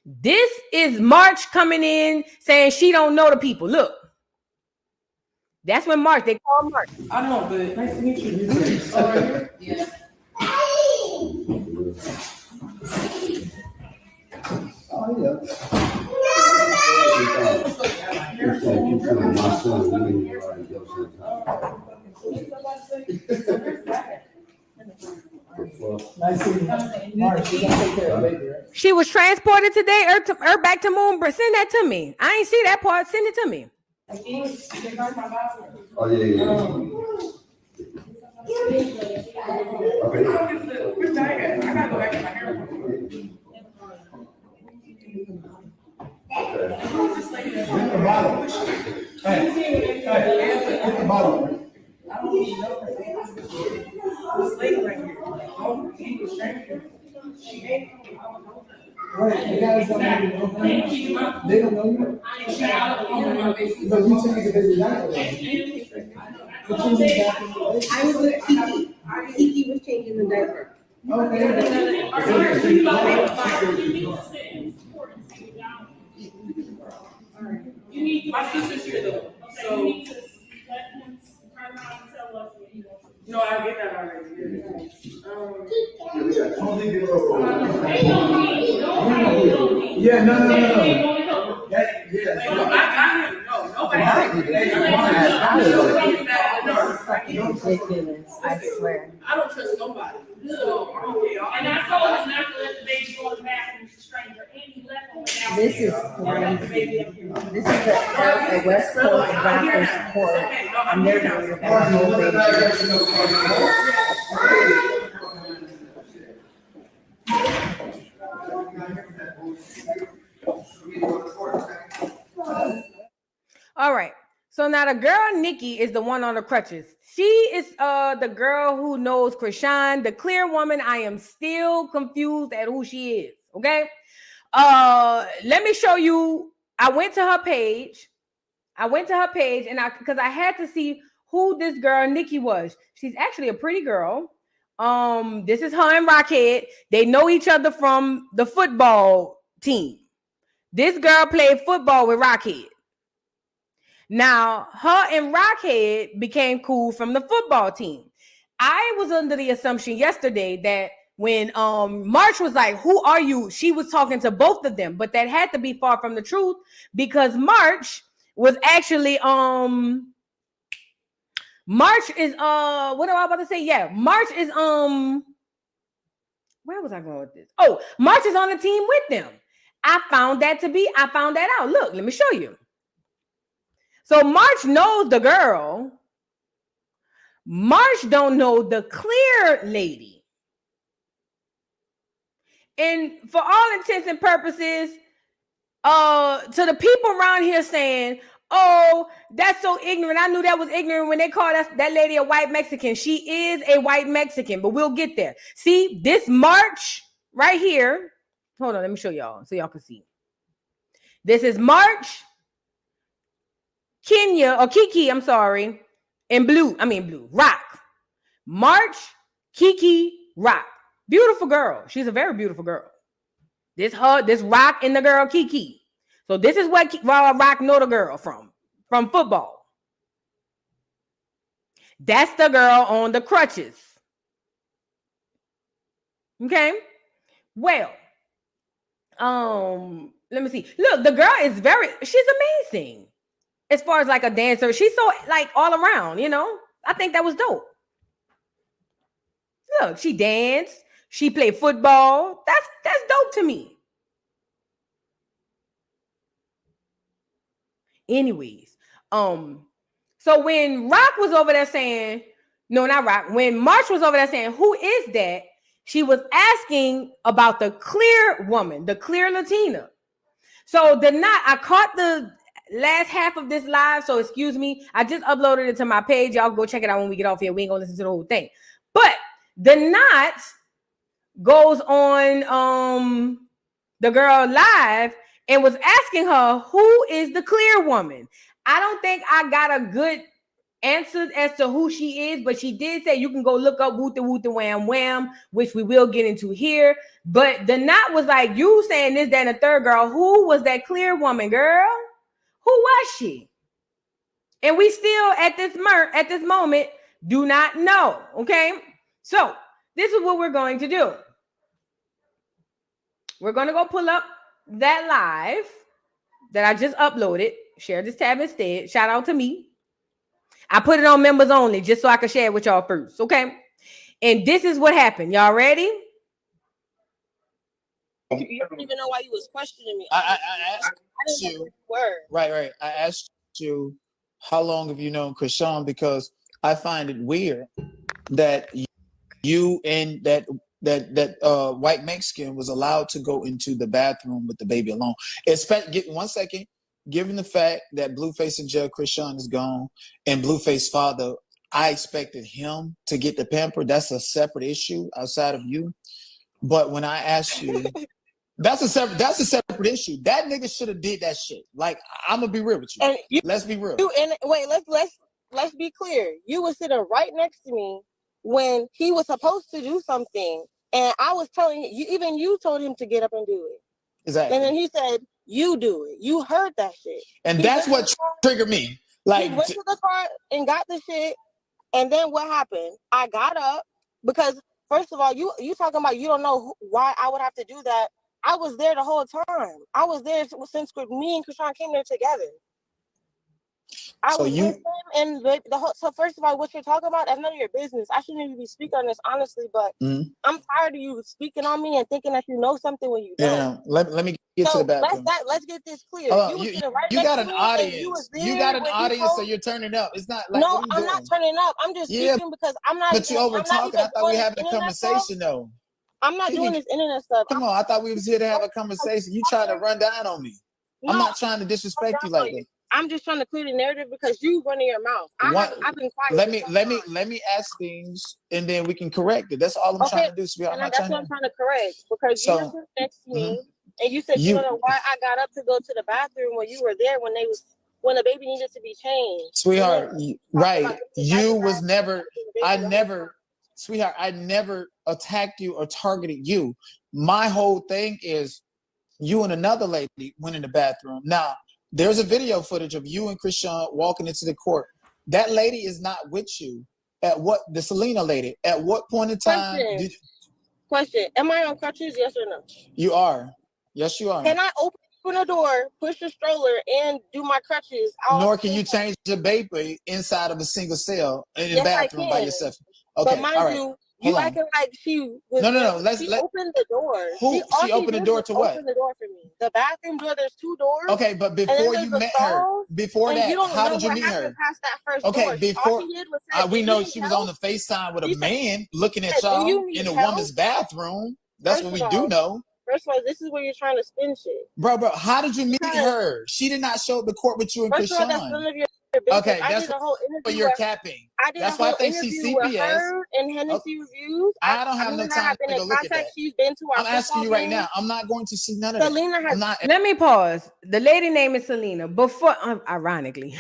This is March coming in saying she don't know the people. Look. That's when March, they call March. I know, but nice to meet you. Oh, right here? Yeah. Oh, She was transported today, or back to Moon. Send that to me. I ain't see that part. Send it to me. Oh, yeah. Right, you guys don't know. They don't know you. But you took it to the diaper. I was with Kiki. Kiki was changing the diaper. Okay. You need my sister's here though, so you need to let him turn around and tell us what you want. No, I get that already. Yeah, no. I swear. I don't trust nobody. So, and I told him not to let the baby go to the bathroom with a stranger, and he left This is crazy. This is a West Coast Raptors court, and they're doing All right. So now the girl Nikki is the one on the crutches. She is the girl who knows Krishan, the clear woman. I am still confused at who she is. Okay. Let me show you. I went to her page. And because I had to see who this girl Nikki was. She's actually a pretty girl. This is her and Rockhead. They know each other from the football team. This girl played football with Rockhead. Now, her and Rockhead became cool from the football team. I was under the assumption yesterday that when March was like, "Who are you?" she was talking to both of them, but that had to be far from the truth because March was actually March is what am I about to say? Yeah, March is where was I going with this? Oh, March is on the team with them. I found that out. Look, let me show you. So March knows the girl. March don't know the clear lady. And for all intents and purposes, to the people around here saying, "Oh, that's so ignorant. I knew that was ignorant when they called that lady a white Mexican." She is a white Mexican, but we'll get there. See, this March right here. Hold on, let me show y'all so y'all can see. This is March, Kenya, or Kiki, I'm sorry, and Blue, Rock. March, Kiki, Rock. Beautiful girl. She's a very beautiful girl. This Rock and the girl Kiki. So this is what Rock know the girl from football. That's the girl on the crutches. Okay. Well, let me see. Look, the girl is she's amazing. As far as like a dancer, she's so like all around, you know. I think that was dope. Look, she danced, she played football. That's dope to me. Anyways, so when Rock was over there saying, no, not Rock, when March was over there saying, "Who is that?" she was asking about the clear woman, the clear Latina. So I caught the last half of this live, so excuse me. I just uploaded it to my page. Y'all go check it out when we get off here. We ain't gonna listen to the whole thing. But the knot goes on the girl live and was asking her, "Who is the clear woman?" I don't think I got a good answer as to who she is, but she did say you can go look up Woota Woota Wham Wham, which we will get into here. But the knot was like, "You saying this, that, and the third, girl. Who was that clear woman, girl? Who was she?" And we still at this moment do not know. Okay, so this is what we're going to do. We're going to go pull up that live that I just uploaded. Share this tab instead. Shout out to me. I put it on members only just so I can share it with y'all first. Okay, and this is what happened. Y'all ready? You don't even know why you was questioning me. I asked you. Right. I asked you, how long have you known Krishan? Because I find it weird that you and that white Mexican was allowed to go into the bathroom with the baby alone. One second. Given the fact that Blueface in jail, Krishan is gone, and Blueface father, I expected him to get the pamper. That's a separate issue outside of you. But when I asked you, that's a separate issue. That nigga should have did that shit. Like, I'm gonna be real with you. Let's be real. Let's be clear. You were sitting right next to me when he was supposed to do something, and I was telling you, even you told him to get up and do it. Exactly. And then he said, "You do it." You heard that shit. And that's what triggered me. Like, he went to the car and got the shit. And then what happened? I got up because, first of all, you talking about you don't know why I would have to do that. I was there the whole time. I was there since me and Krishan came there together. I So was you with him and the whole. So first of all, what you're talking about, that's none of your business. I shouldn't even be speaking on this honestly, but Mhm. I'm tired of you speaking on me and thinking that you know something when you don't. Yeah, let me get to the So bathroom. let's get this clear. Hold on. You was sitting right You next got to an me, and you was audience. there You got an when he audience, so told. you're turning up. It's not like, No, what are you I'm not doing? turning up. I'm just Yeah, speaking because I'm not but you even. over I'm not talking. even I thought we doing were this having a internet stuff. conversation though. I'm not doing this internet stuff. Come on, I thought we was here to have a conversation. You trying to run down on me. I'm No, not trying to disrespect you like that. I'm just trying to clear the narrative because you running your mouth. I've been quiet. Let me ask things and then we can correct it. That's all I'm trying to do, sweetheart. And that's what I'm trying to correct because you were sitting next to me and you said you don't know why I got up to go to the bathroom when you were there when the baby needed to be changed. Sweetheart, right. You was never, sweetheart, I never attacked you or targeted you. My whole thing is you and another lady went in the bathroom. Now, there's a video footage of you and Krishan walking into the court. That lady is not with you. The Selena lady, at what point in time Question. Am I on crutches? Yes or no? You are. Yes, you are. Can I open the door, push the stroller, and do my crutches? Nor can you change the baby inside of a single cell in the bathroom by yourself. Okay, but mind all right. you, Hold on. acting like she was. No. She opened the door. She opened the door to what? Open the door for me. The bathroom door. There's two doors. Okay, but before you met her, before that, how did you meet her? Past that first Okay, door. before All she did was say, we know she was on the FaceTime with a man looking at "Do y'all you need in a help?" woman's bathroom. That's what we do all, know. First of all, this is where you're trying to spin shit. Bro, how did you meet her? She did not show up to court with you and First of all, that's Krishan. none of your business. Okay, I that's did a whole interview what you're with, capping. I did That's a why I whole think she's interview with CPS. her and Hennessy Reviews. I don't have no Selena time have been to in go look at contact. that. She's been to our I'm asking you right football now. games. I'm not going to see none of Selena that. has. I'm not. Let me pause. The lady name is Selena. Before, ironically,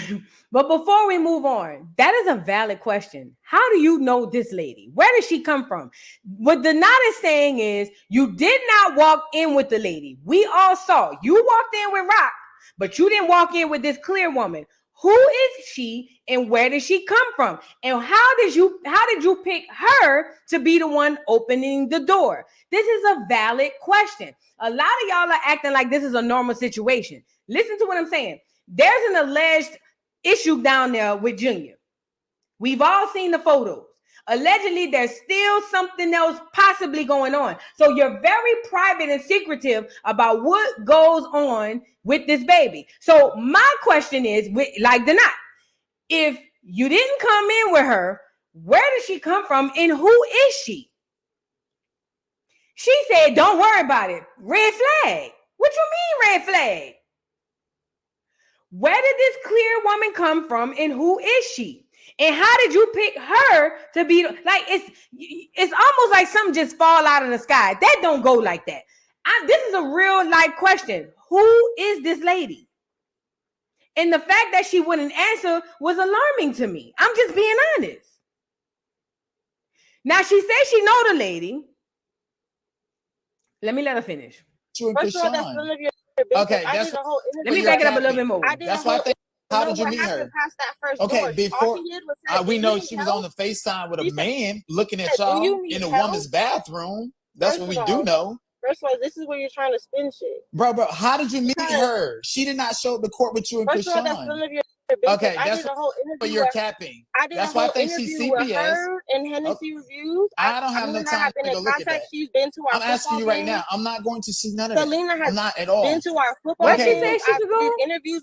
but before we move on, that is a valid question. How do you know this lady? Where did she come from? What the knot is saying is you did not walk in with the lady. We all saw you walked in with Rock, but you didn't walk in with this clear woman. Who is she and where did she come from? And how did you pick her to be the one opening the door? This is a valid question. A lot of y'all are acting like this is a normal situation. Listen to what I'm saying. There's an alleged issue down there with Junior. We've all seen the photos. Allegedly, there's still something else possibly going on. So you're very private and secretive about what goes on with this baby. So my question is, like the knot, if you didn't come in with her, where did she come from and who is she? She said, don't worry about it. Red flag. What you mean red flag? Where did this clear woman come from and who is she? And how did you pick her to be like it's almost like something just fall out of the sky. That don't go like that. This is a real life question. Who is this lady? And the fact that she wouldn't answer was alarming to me. I'm just being honest. Now she says she know the lady. Let me let her finish. First of all, that's none of your business. Okay, I did a whole interview. Let me back it up a little bit more. That's why I think. How did you meet her? Past that first Okay, door. before All she did was say, we know she was on the FaceTime with a man looking at y'all in a woman's bathroom. That's what we do know. First of all, this is where you're trying to spin shit. Bro, how did you meet her? She did not show up to court with you and First of all, that's Krishan. none of your business. Okay, I that's did a whole interview what you're capping. I did That's a why I whole think she's interview with CPS. her and Hennessy Reviews. I don't have no time to go look at that. She's been to our I'm asking you right now. games. I'm not going to see none of that. Selena has I'm not at all. been to our football What she games. said she could go? Interviews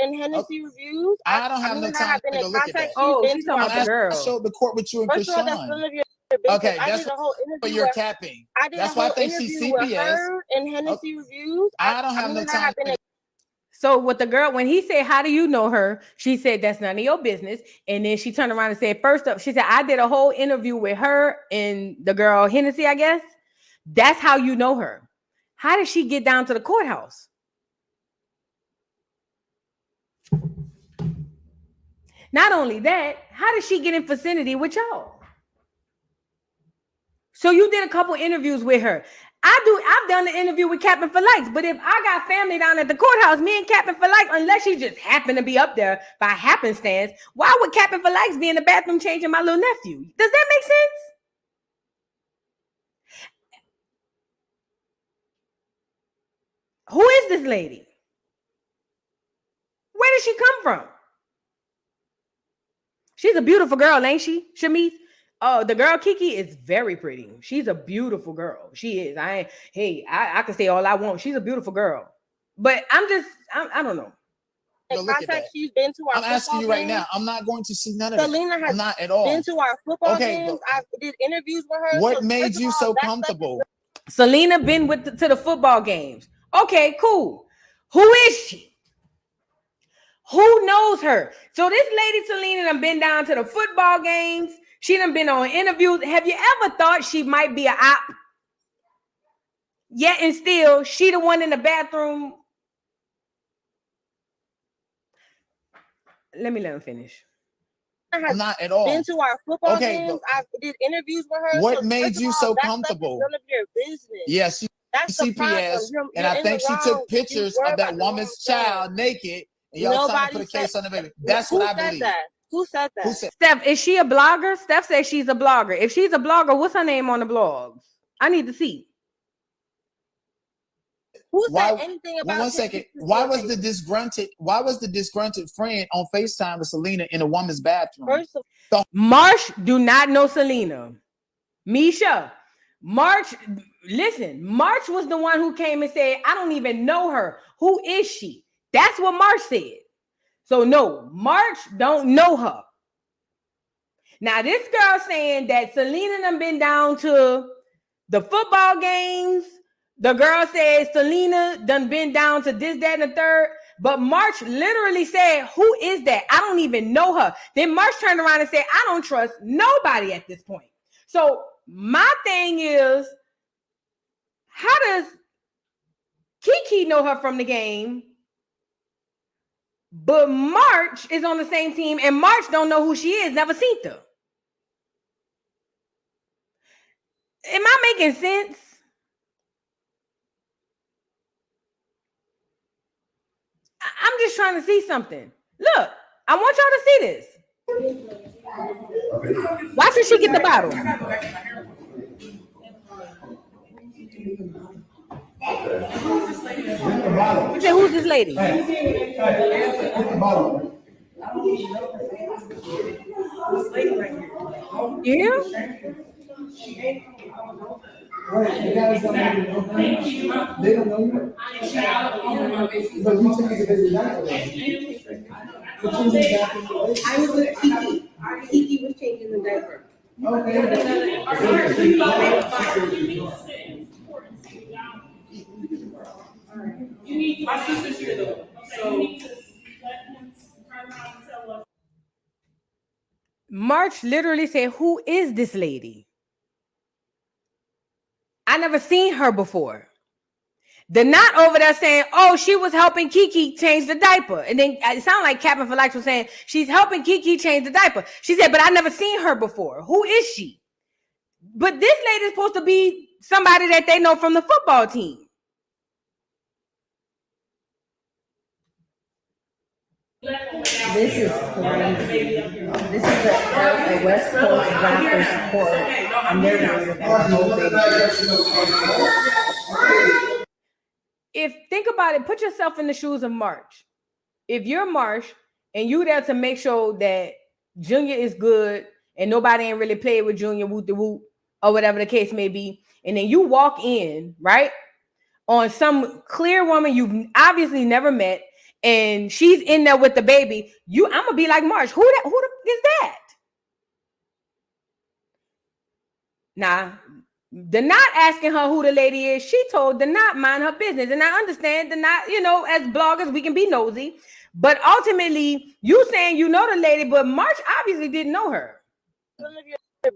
and Hennessy Reviews. I don't have no time to go look at that. Oh, she's talking about the girl. I showed the court with you and First of all, that's none Krishan. of your business. Okay, I that's did a whole interview what you're with, capping. I did That's a why I whole think she's interview with CPS. her and Hennessy Reviews. I don't have no time to So what the girl, when he said, how do you know her? She said, that's none of your business. And then she turned around and said, first up, she said, I did a whole interview with her and the girl Hennessy, I guess. That's how you know her. How did she get down to the courthouse? Not only that, how did she get in vicinity with y'all? So you did a couple interviews with her. I've done the interview with Captain for Likes, but if I got family down at the courthouse, me and Captain for Likes, unless she just happened to be up there by happenstance, why would Captain for Likes be in the bathroom changing my little nephew? Does that make sense? Who is this lady? Where did she come from? She's a beautiful girl, ain't she, Shamice? Oh, the girl Kiki is very pretty. She's a beautiful girl. She is. I can say all I want. She's a beautiful girl. But I don't know. The contact she's been to our I'm asking you right now. I'm not going to see none of it. Selena has not at all. been to our football games. I did interviews with her. What made you so comfortable? Selena been to the football games. Okay, cool. Who is she? Who knows her? So this lady Selena done been down to the football games. She done been on interviews. Have you ever thought she might be an op? Yet and still, she the one in the bathroom. Let him finish. I'm not at all. Been to our football games. I did interviews with her. What made you so comfortable? None of your business. Yes, that's the CPS, and I think she took pictures of that woman's child naked, and y'all trying to put a case on the baby. That's what I believe. Who said that? Steph, is she a blogger? Steph says she's a blogger. If she's a blogger, what's her name on the blogs? I need to see. Who said anything about one second. Why was the disgruntled friend on FaceTime with Selena in a woman's bathroom? Marsh do not know Selena. Misha, March was the one who came and said, I don't even know her. Who is she? That's what March said. So no, March don't know her. Now this girl saying that Selena done been down to the football games. The girl says Selena done been down to this, that, and the third. But March literally said, who is that? I don't even know her. Then March turned around and said, I don't trust nobody at this point. So my thing is, how does Kiki know her from the game? But March is on the same team and March don't know who she is, never seen her. Am I making sense? I'm just trying to see something. Look, I want y'all to see this. Why should she get the bottle? You say, who's this lady? You hear? Right, guys don't know. They don't know you. But you took it as a I was with Kiki. Kiki was changing the diaper. Okay. You need my sister's here though. So you need to let him turn around and tell us. March literally said, who is this lady? I never seen her before. They're not over there saying, oh, she was helping Kiki change the diaper. And then it sounded like Captain for Likes was saying, she's helping Kiki change the diaper. She said, but I never seen her before. Who is she? But this lady is supposed to be somebody that they know from the football team. This is crazy. This is a West Coast Raptors court, and they're If think about it, put yourself in the shoes of March. If you're March and you there to make sure that Junior is good and nobody ain't really played with Junior, whoop the whoop, or whatever the case may be, and then you walk in, right, on some clear woman you've obviously never met, and she's in there with the baby, I'm gonna be like, March, who is that? Nah, they're not asking her who the lady is. She told they're not mind her business. And I understand they're not, as bloggers, we can be nosy. But ultimately, you saying you know the lady, but March obviously didn't know her.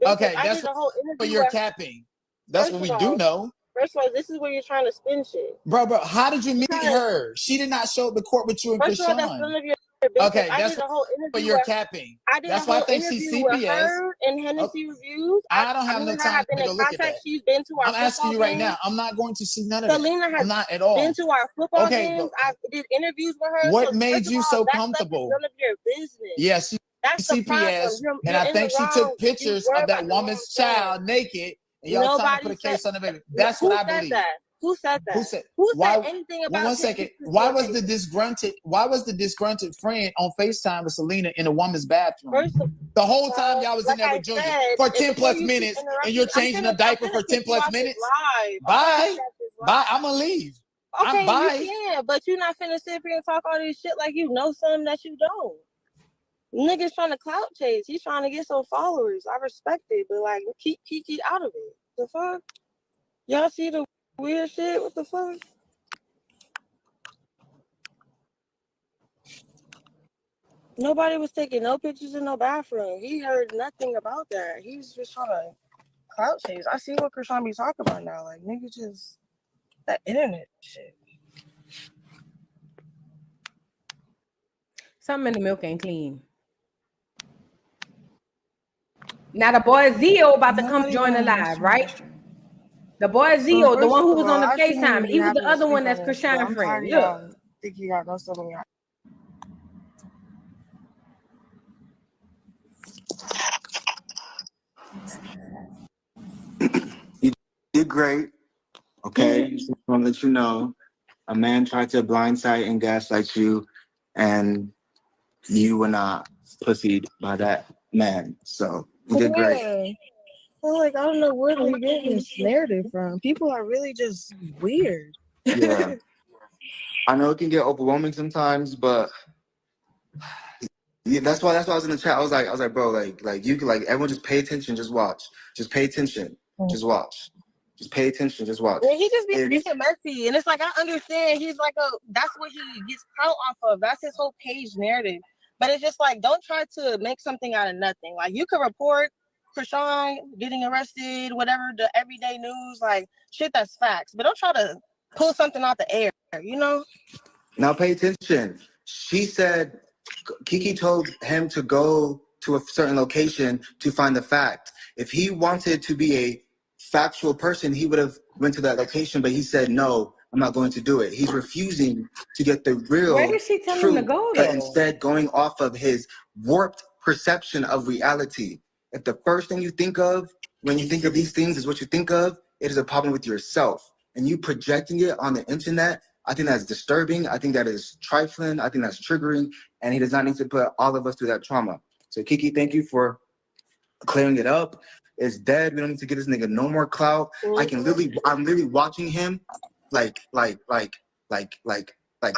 Okay, that's what you're capping. That's what we do know. First of all, this is where you're trying to spin shit. Bro, how did you meet her? She did not show up to court with you and First of all, Krishan. that's none of your business. Okay, that's what you're capping. That's why I think she's CPS. And Hennessy reviews. I don't have no time to go look at that. She's been to our I'm asking you right now. I'm not going to see none of it. Selena has not at all. Been to our football games. I did interviews with her. What made you so comfortable? None of your business. Yes, that's CPS, and I think she took pictures of that woman's child naked, and y'all trying to put a case on the baby. That's what I believe. Who said that? Who said anything about one second? Why was the disgruntled friend on FaceTime with Selena in a woman's bathroom? The whole time y'all was in there with Junior for 10 plus minutes, and you're changing a diaper for 10 plus minutes. Bye. I'm gonna leave. Okay, bye. you can, but you're not finna sit here and talk all this shit like you know something that you don't. Niggas trying to clout chase. He's trying to get some followers. I respect it, but like keep Kiki out of it. The fuck? Y'all see the weird shit? What the fuck? Nobody was taking no pictures in no bathroom. He heard nothing about that. He's just trying to clout chase. I see what Krishan be talking about now. Like niggas just that internet shit. Something in the milk ain't clean. Now the boy Zio about to come join the live, right? The boy Zio, the one who was on the FaceTime, he was the other one that's Krishan's friend. Look. Think you got no something. You did great. Okay, just want to let you know, a man tried to blindside and gaslight you, and you were not pussied by that man. So you did great. Well, like I don't know where they're getting this narrative from. People are really just weird. Yeah, I know it can get overwhelming sometimes, but yeah, that's why I was in the chat. I was like, bro, like you can everyone just pay attention, just watch, just pay attention, just watch. Just pay attention. Just watch. Yeah, he just be being messy, and it's like I understand he's like that's what he gets clout off of. That's his whole page narrative. But it's just like don't try to make something out of nothing. Like you could report Krishan getting arrested, whatever the everyday news, like shit that's facts. But don't try to pull something out the air. You know. Now pay attention. She said Kiki told him to go to a certain location to find the fact. If he wanted to be a factual person, he would have went to that location, but he said, no, I'm not going to do it. He's refusing to get the real Where did she tell him to go, but though? instead going off of his warped perception of reality. If the first thing you think of when you think of these things is what you think of, it is a problem with yourself. And you projecting it on the internet, I think that's disturbing. I think that is trifling. I think that's triggering. And he does not need to put all of us through that trauma. So Kiki, thank you for clearing it up. It's dead. We don't need to give this nigga no more clout. I'm literally watching him like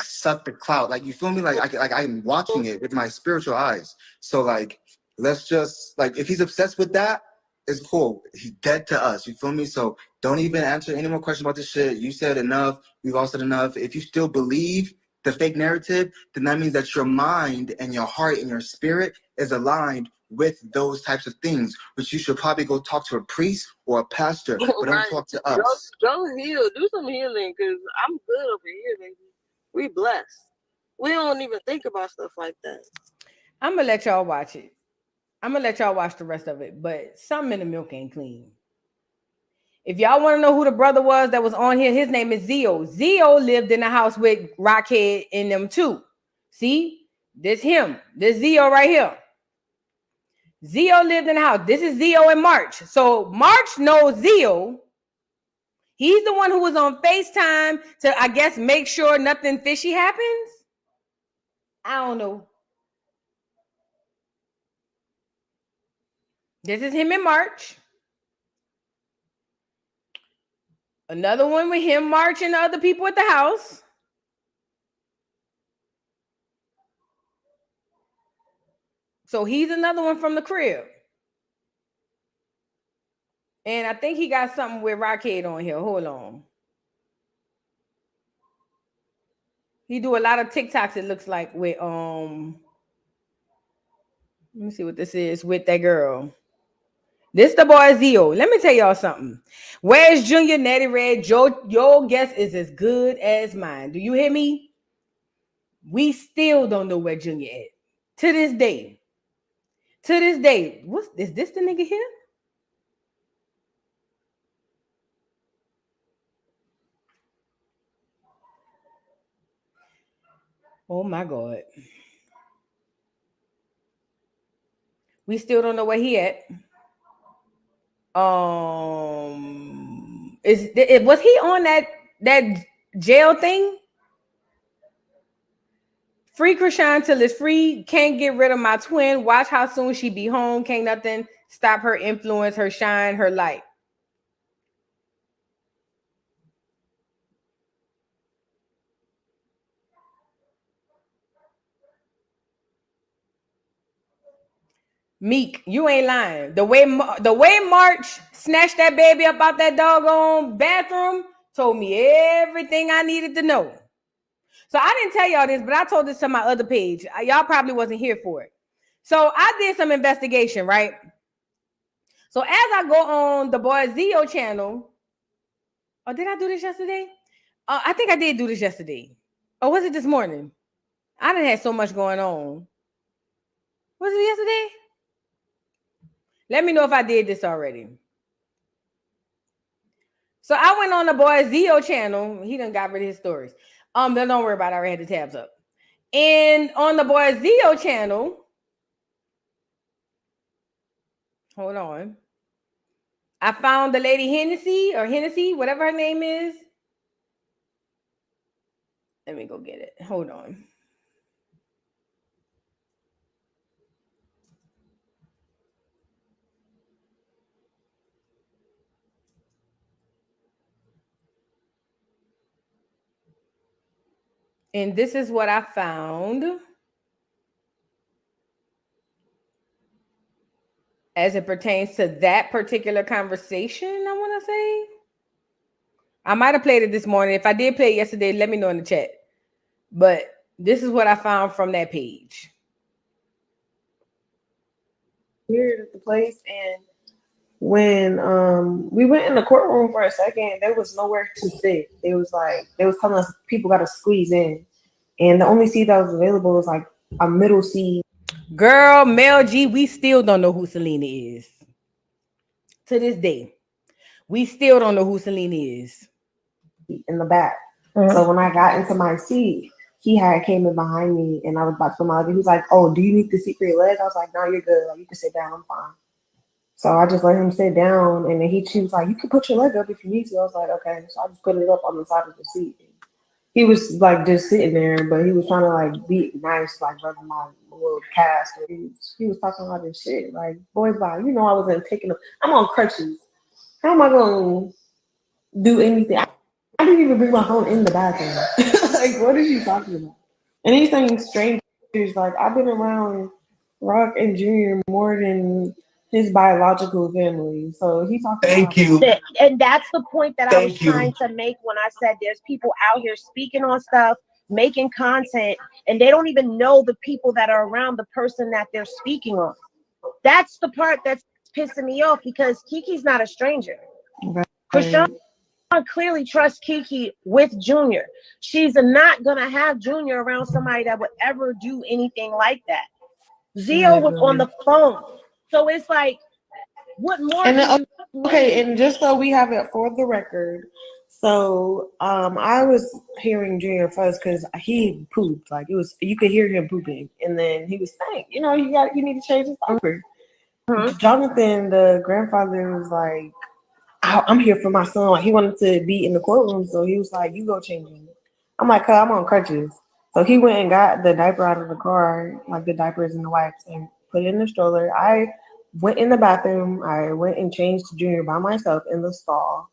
suck the clout. Like, you feel me? Like I'm watching it with my spiritual eyes. So like, let's just if he's obsessed with that, it's cool. He's dead to us. You feel me? So don't even answer any more questions about this shit. You said enough. We've all said enough. If you still believe the fake narrative, then that means that your mind and your heart and your spirit is aligned with those types of things, which you should probably go talk to a priest or a pastor, but don't talk to us. Go heal. Do some healing, because I'm good over here, baby. We blessed. We don't even think about stuff like that. I'm going to let y'all watch it. I'm going to let y'all watch the rest of it, but something in the milk ain't clean. If y'all want to know who the brother was that was on here, his name is Zio. Zio lived in the house with Rockhead and them too. See? This him. This Zio right here. Zio lived in the house. This is Zio in March. So March knows Zio. He's the one who was on FaceTime to, I guess, make sure nothing fishy happens. I don't know. This is him in March. Another one with him, March, and the other people at the house. So he's another one from the crib. And I think he got something with Rockhead on here. Hold on. He do a lot of TikToks, it looks like, with let me see what this is with that girl. This the boy Zio. Let me tell y'all something. Where's Junior, Natty Red? Your guess is as good as mine. Do you hear me? We still don't know where Junior is. To this day. To this day. Is this the nigga here? Oh my God. We still don't know where he at. Was he on that jail thing. Free Krishan till it's free. Can't get rid of my twin. Watch how soon she be home. Can't nothing stop her influence, her shine, her light. Meek, you ain't lying. The way March snatched that baby up out that doggone bathroom told me everything I needed to know. So I didn't tell y'all this, but I told this to my other page. Y'all probably wasn't here for it. So I did some investigation, right? So as I go on the boy Zio channel, oh, did I do this yesterday? I think I did do this yesterday. Or was it this morning? I done had so much going on. Was it yesterday? Let me know if I did this already. So I went on the boy Zio channel. He done got rid of his stories. But don't worry about it. I already had the tabs up. And on the boy Zio channel, hold on. I found the lady Hennessy, whatever her name is. Let me go get it. Hold on. And this is what I found as it pertains to that particular conversation, I want to say. I might have played it this morning. If I did play it yesterday, let me know in the chat. But this is what I found from that page. Weird at the place, and when we went in the courtroom for a second, there was nowhere to sit. It was like they was telling us people got to squeeze in, and the only seat that was available was like a middle seat. Girl, Mel G, we still don't know who Selena is. To this day, we still don't know who Selena is. In the back. So when I got into my seat, he had came in behind me, and I was about to put my leg. He was like, "Oh, do you need the seat for your leg?" I was like, "No, you're good. Like, you can sit down. I'm fine." So I just let him sit down, and then she was like, "You can put your leg up if you need to." I was like, "Okay." So I just put it up on the side of the seat. He was like just sitting there, but he was trying to like be nice, like rubbing my little cast. He was talking about this shit. Like, boys, wow, you know I wasn't taking them. I'm on crutches. How am I going to do anything? I didn't even bring my phone in the bathroom. Like, what are you talking about? And he's saying strangers. Like, I've been around Rock and Junior more than his biological family. So he's talking Thank you. And that's the point that I was Thank you. trying to make when I said there's people out here speaking on stuff, making content, and they don't even know the people that are around the person that they're speaking on. That's the part that's pissing me off, because Kiki's not a stranger. Right. Krishan clearly trusts Kiki with Junior. She's not gonna have Junior around somebody that would ever do anything like that. Zio was on the phone. So it's like, what more? And then, okay, and just so we have it for the record, so I was hearing Junior first because he pooped. Like, it was, you could hear him pooping, and then he was saying, you know, you need to change his diaper. Jonathan, the grandfather, was like, I'm here for my son. Like, he wanted to be in the courtroom, so he was like, you go change him. I'm like, I'm on crutches. So he went and got the diaper out of the car, like the diapers and the wipes, and put it in the stroller. I went in the bathroom. I went and changed Junior by myself in the stall.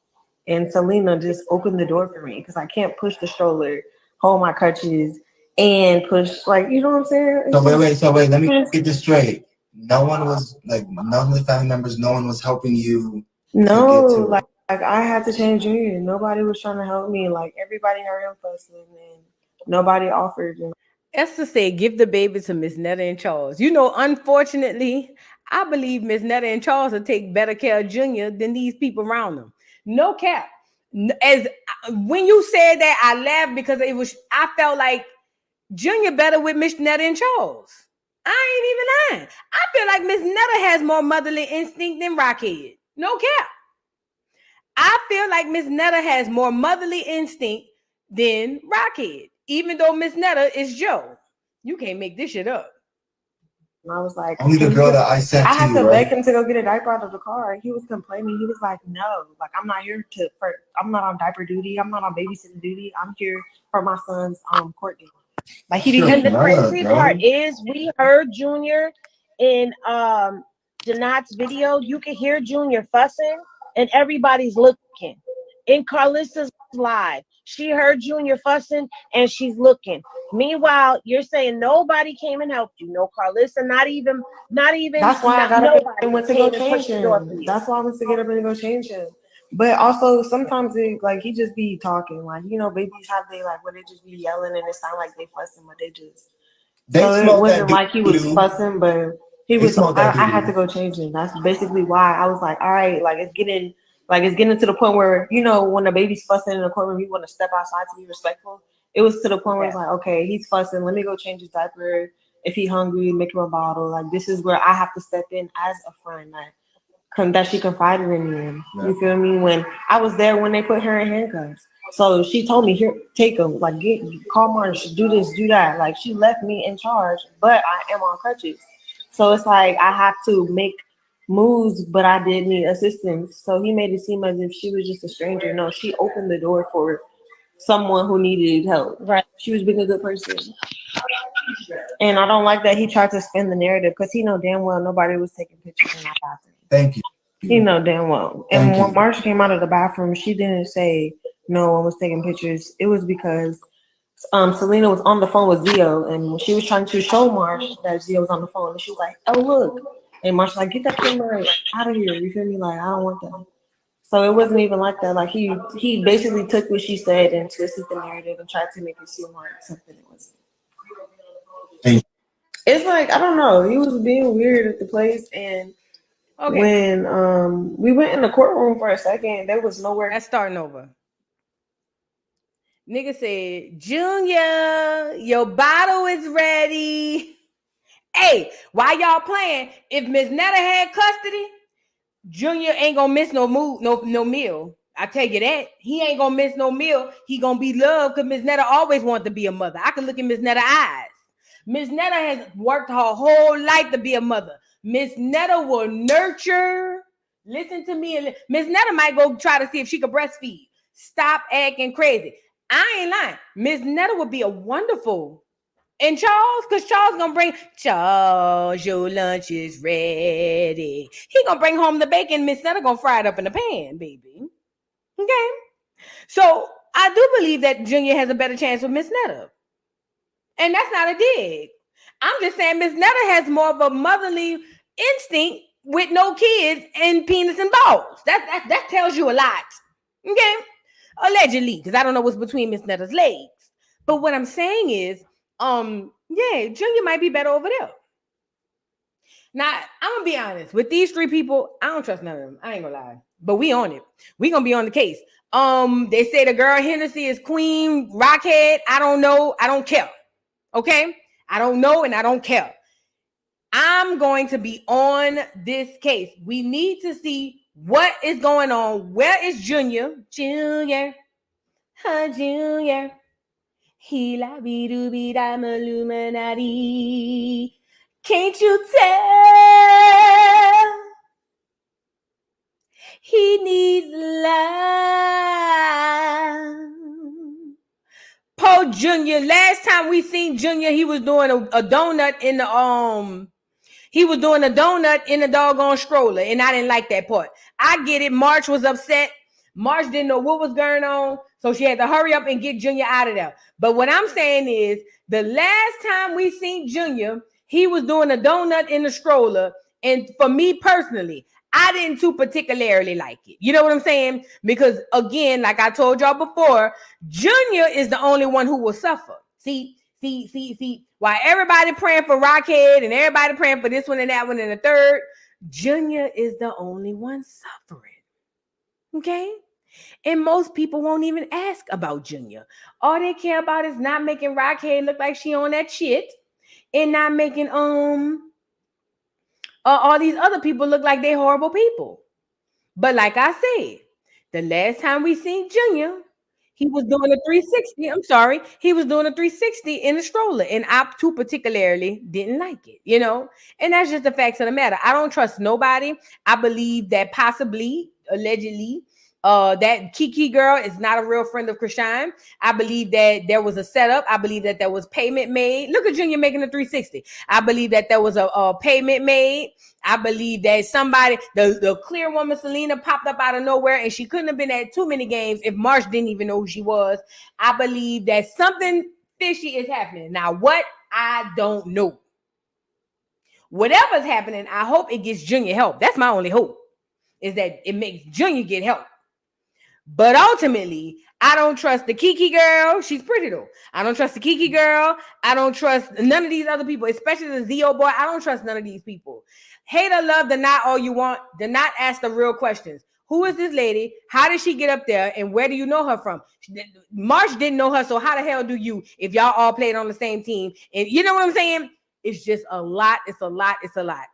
And Selena just opened the door for me because I can't push the stroller, hold my crutches, and push, like, you know what I'm saying? So wait, let me get this straight. No one was, like, none of the family members, no one was helping you. No, like I had to change Junior. Nobody was trying to help me. Like, everybody heard him fussing, and nobody offered. Esther said, give the baby to Miss Netta and Charles. You know, unfortunately, I believe Miss Netta and Charles will take better care of Junior than these people around them. No cap. As when you said that, I laughed because I felt like Junior better with Miss Netta and Charles. I ain't even lying. I feel like Miss Netta has more motherly instinct than Rockhead. No cap. I feel like Miss Netta has more motherly instinct than Rockhead, even though Miss Netta is Joe. You can't make this shit up. And I was like, only the girl that I sent I to had you, to right? beg him to go get a diaper out of the car. He was complaining. He was like, no, like I'm not here I'm not on diaper duty. I'm not on babysitting duty. I'm here for my son's court date. Like he And the crazy part is we heard Junior in Janat's video. You can hear Junior fussing and everybody's looking. In Carlissa's live, she heard Junior fussing and she's looking. Meanwhile, you're saying nobody came and helped you. No Carlissa, not even That's why I got up and went to go change him. you. That's why I went to get up and go change him. But also sometimes he just be talking. Like, you know, babies have where they just be yelling and it sound like they fussing, but they just so it wasn't like he was fussing, but he was I had to go change him. That's basically why I was like, all right, it's getting to the point where, you know, when the baby's fussing in the courtroom, you want to step outside to be respectful. It was to the point where it's like, okay, he's fussing. Let me go change his diaper. If he's hungry, make him a bottle. Like, this is where I have to step in as a friend that she confided in me. You feel me? When I was there when they put her in handcuffs. So she told me, here, take him. Like, call Marsh, do this, do that. Like, she left me in charge, but I am on crutches. So it's like I have to make moves, but I did need assistance. So he made it seem as if she was just a stranger. No, she opened the door for someone who needed help. Right. She was being a good person. And I don't like that he tried to spin the narrative because he know damn well nobody was taking pictures in that bathroom. Thank you. He know damn well. And when Marsh came out of the bathroom, she didn't say no one was taking pictures. It was because Selena was on the phone with Zio, and she was trying to show Marsh that Zio was on the phone, and she was like, "Oh look," and Marsh was like, "Get that camera out of here." You feel me? Like, I don't want that. So it wasn't even like that. Like he basically took what she said and twisted the narrative and tried to make it seem like something it wasn't. It's like, I don't know. He was being weird at the place, and when we went in the courtroom for a second, there was nowhere. That's starting over. Nigga said, Junior, your bottle is ready. Hey, why y'all playing? If Miss Netta had custody, Junior ain't gonna miss no meal. I tell you that. He ain't gonna miss no meal. He gonna be loved because Miss Netta always wanted to be a mother. I can look in Miss Netta's eyes. Miss Netta has worked her whole life to be a mother. Miss Netta will nurture. Listen to me. And Miss Netta might go try to see if she could breastfeed. Stop acting crazy. I ain't lying. Miss Netta would be a wonderful. And Charles, because Charles gonna bring, Charles, your lunch is ready. He gonna bring home the bacon. Miss Netta gonna fry it up in the pan, baby. Okay. So I do believe that Junior has a better chance with Miss Netta. And that's not a dig. I'm just saying Miss Netta has more of a motherly instinct with no kids and penis and balls. That tells you a lot. Okay? Allegedly, because I don't know what's between Miss Netta's legs. But what I'm saying is, Junior might be better over there. Now, I'm gonna be honest. With these three people, I don't trust none of them. I ain't gonna lie. But we on it. We gonna be on the case. They say the girl Hennessy is Queen Rockhead. I don't know. I don't care. Okay? I don't know and I don't care. I'm going to be on this case. We need to see what is going on. Where is Junior? Junior. Junior. He la be do be dam Illuminati. Can't you tell? He needs love. Poor Junior. Last time we seen Junior, he was doing a donut in the he was doing a donut in the doggone stroller, and I didn't like that part. I get it. March was upset. March didn't know what was going on, so she had to hurry up and get Junior out of there. But what I'm saying is, the last time we seen Junior, he was doing a donut in the stroller, and for me personally, I didn't too particularly like it. You know what I'm saying? Because again, like I told y'all before, Junior is the only one who will suffer. See. While everybody praying for Rockhead and everybody praying for this one and that one and the third, Junior is the only one suffering. Okay? And most people won't even ask about Junior. All they care about is not making Rockhead look like she on that shit and not making all these other people look like they horrible people. But like I said, the last time we seen Junior, He was doing a 360. I'm sorry. He was doing a 360 in the stroller. And I too particularly didn't like it, you know? And that's just the facts of the matter. I don't trust nobody. I believe that possibly, allegedly, that Kiki girl is not a real friend of Krishan. I believe that there was a setup. I believe that there was payment made. Look at Junior making a 360. I believe that there was a payment made. I believe that somebody, the clear woman Selena, popped up out of nowhere, and she couldn't have been at too many games if Marsh didn't even know who she was. I believe that something fishy is happening. Now, what? I don't know. Whatever's happening, I hope it gets Junior help. That's my only hope, is that it makes Junior get help. But ultimately, I don't trust the Kiki girl. She's pretty though. I don't trust the Kiki girl. I don't trust none of these other people, especially the Zio boy. I don't trust none of these people. Hate or love, deny all you want. Do not ask the real questions. Who is this lady? How did she get up there? And where do you know her from? Marsh didn't know her, so how the hell do you, if y'all all played on the same team? And you know what I'm saying? It's just a lot. It's a lot. It's a lot.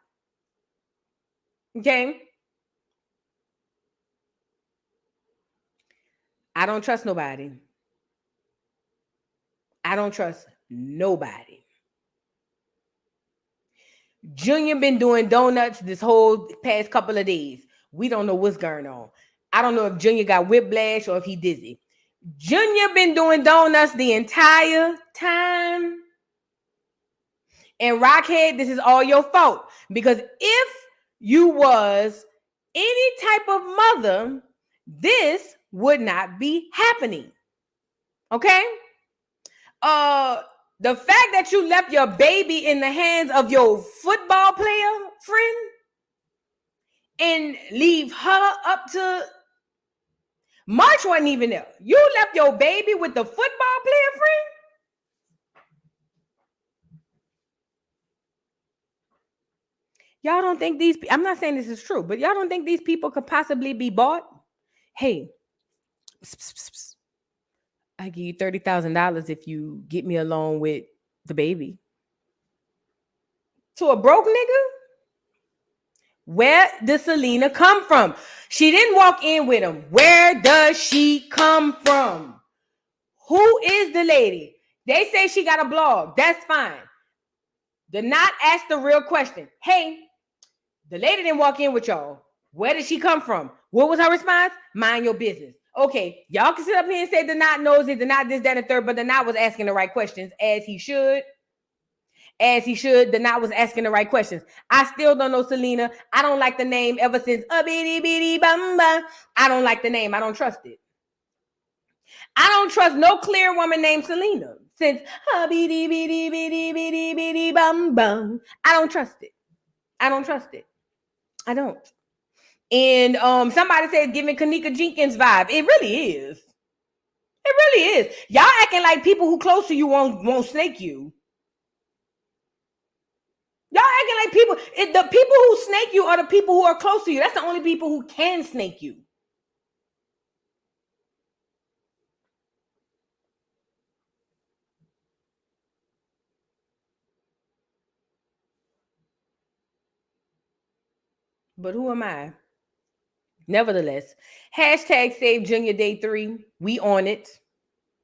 Okay? I don't trust nobody. I don't trust nobody. Junior been doing donuts this whole past couple of days. We don't know what's going on. I don't know if Junior got whiplash or if he dizzy. Junior been doing donuts the entire time. And Rockhead, this is all your fault. Because if you was any type of mother, this would not be happening. Okay? The fact that you left your baby in the hands of your football player friend and leave her up to March wasn't even there. You left your baby with the football player friend? Y'all don't think these, I'm not saying this is true, but y'all don't think these people could possibly be bought? Hey, I give you $30,000 if you get me along with the baby. To a broke nigga? Where does Selena come from? She didn't walk in with him. Where does she come from? Who is the lady? They say she got a blog. That's fine. Do not ask the real question. Hey, the lady didn't walk in with y'all. Where did she come from? What was her response? Mind your business. Okay, y'all can sit up here and say the not knows it, the not this, that, and third, but the not was asking the right questions, as he should. As he should. The not was asking the right questions. I still don't know Selena. I don't like the name ever since bitty bitty bamba. I don't like the name. I don't trust it. I don't trust no clear woman named Selena since bitty bitty bitty bitty bitty bum bum. I don't trust it. I don't trust it. I don't. And somebody said giving Kanika Jenkins vibe. It really is. It really is. Y'all acting like people who close to you won't snake you. Y'all acting like people, the people who snake you are the people who are close to you. That's the only people who can snake you. But who am I? Nevertheless, hashtag save Junior Day 3. We on it.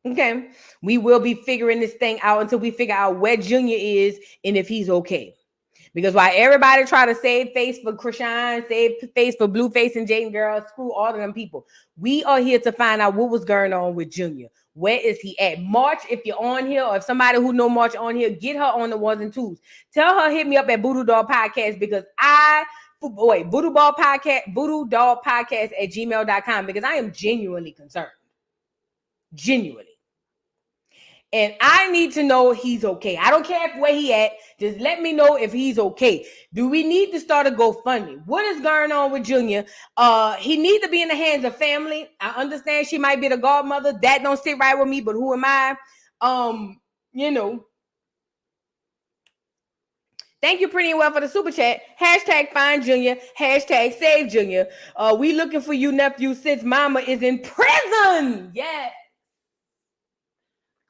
Okay. We will be figuring this thing out until we figure out where Junior is and if he's okay. Because while everybody try to save face for Krishan, save face for Blueface and Jaden Girl, screw all of them people. We are here to find out what was going on with Junior. Where is he at? March, if you're on here, or if somebody who know March on here, get her on the ones and twos. Tell her, hit me up at Voodoo Doll Podcast, because Voodoo Doll Podcast at gmail.com, because I am genuinely concerned. Genuinely. And I need to know he's okay. I don't care where he at. Just let me know if he's okay. Do we need to start a GoFundMe? What is going on with Junior? He needs to be in the hands of family. I understand she might be the godmother. That don't sit right with me, but who am I? You know. Thank you, Pretty and Well, for the super chat. Hashtag find Junior. Hashtag save Junior. We looking for you, nephew, since mama is in prison. Yeah.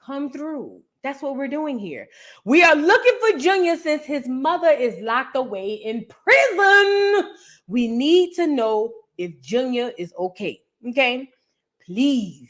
Come through. That's what we're doing here. We are looking for Junior since his mother is locked away in prison. We need to know if Junior is okay. Okay? Please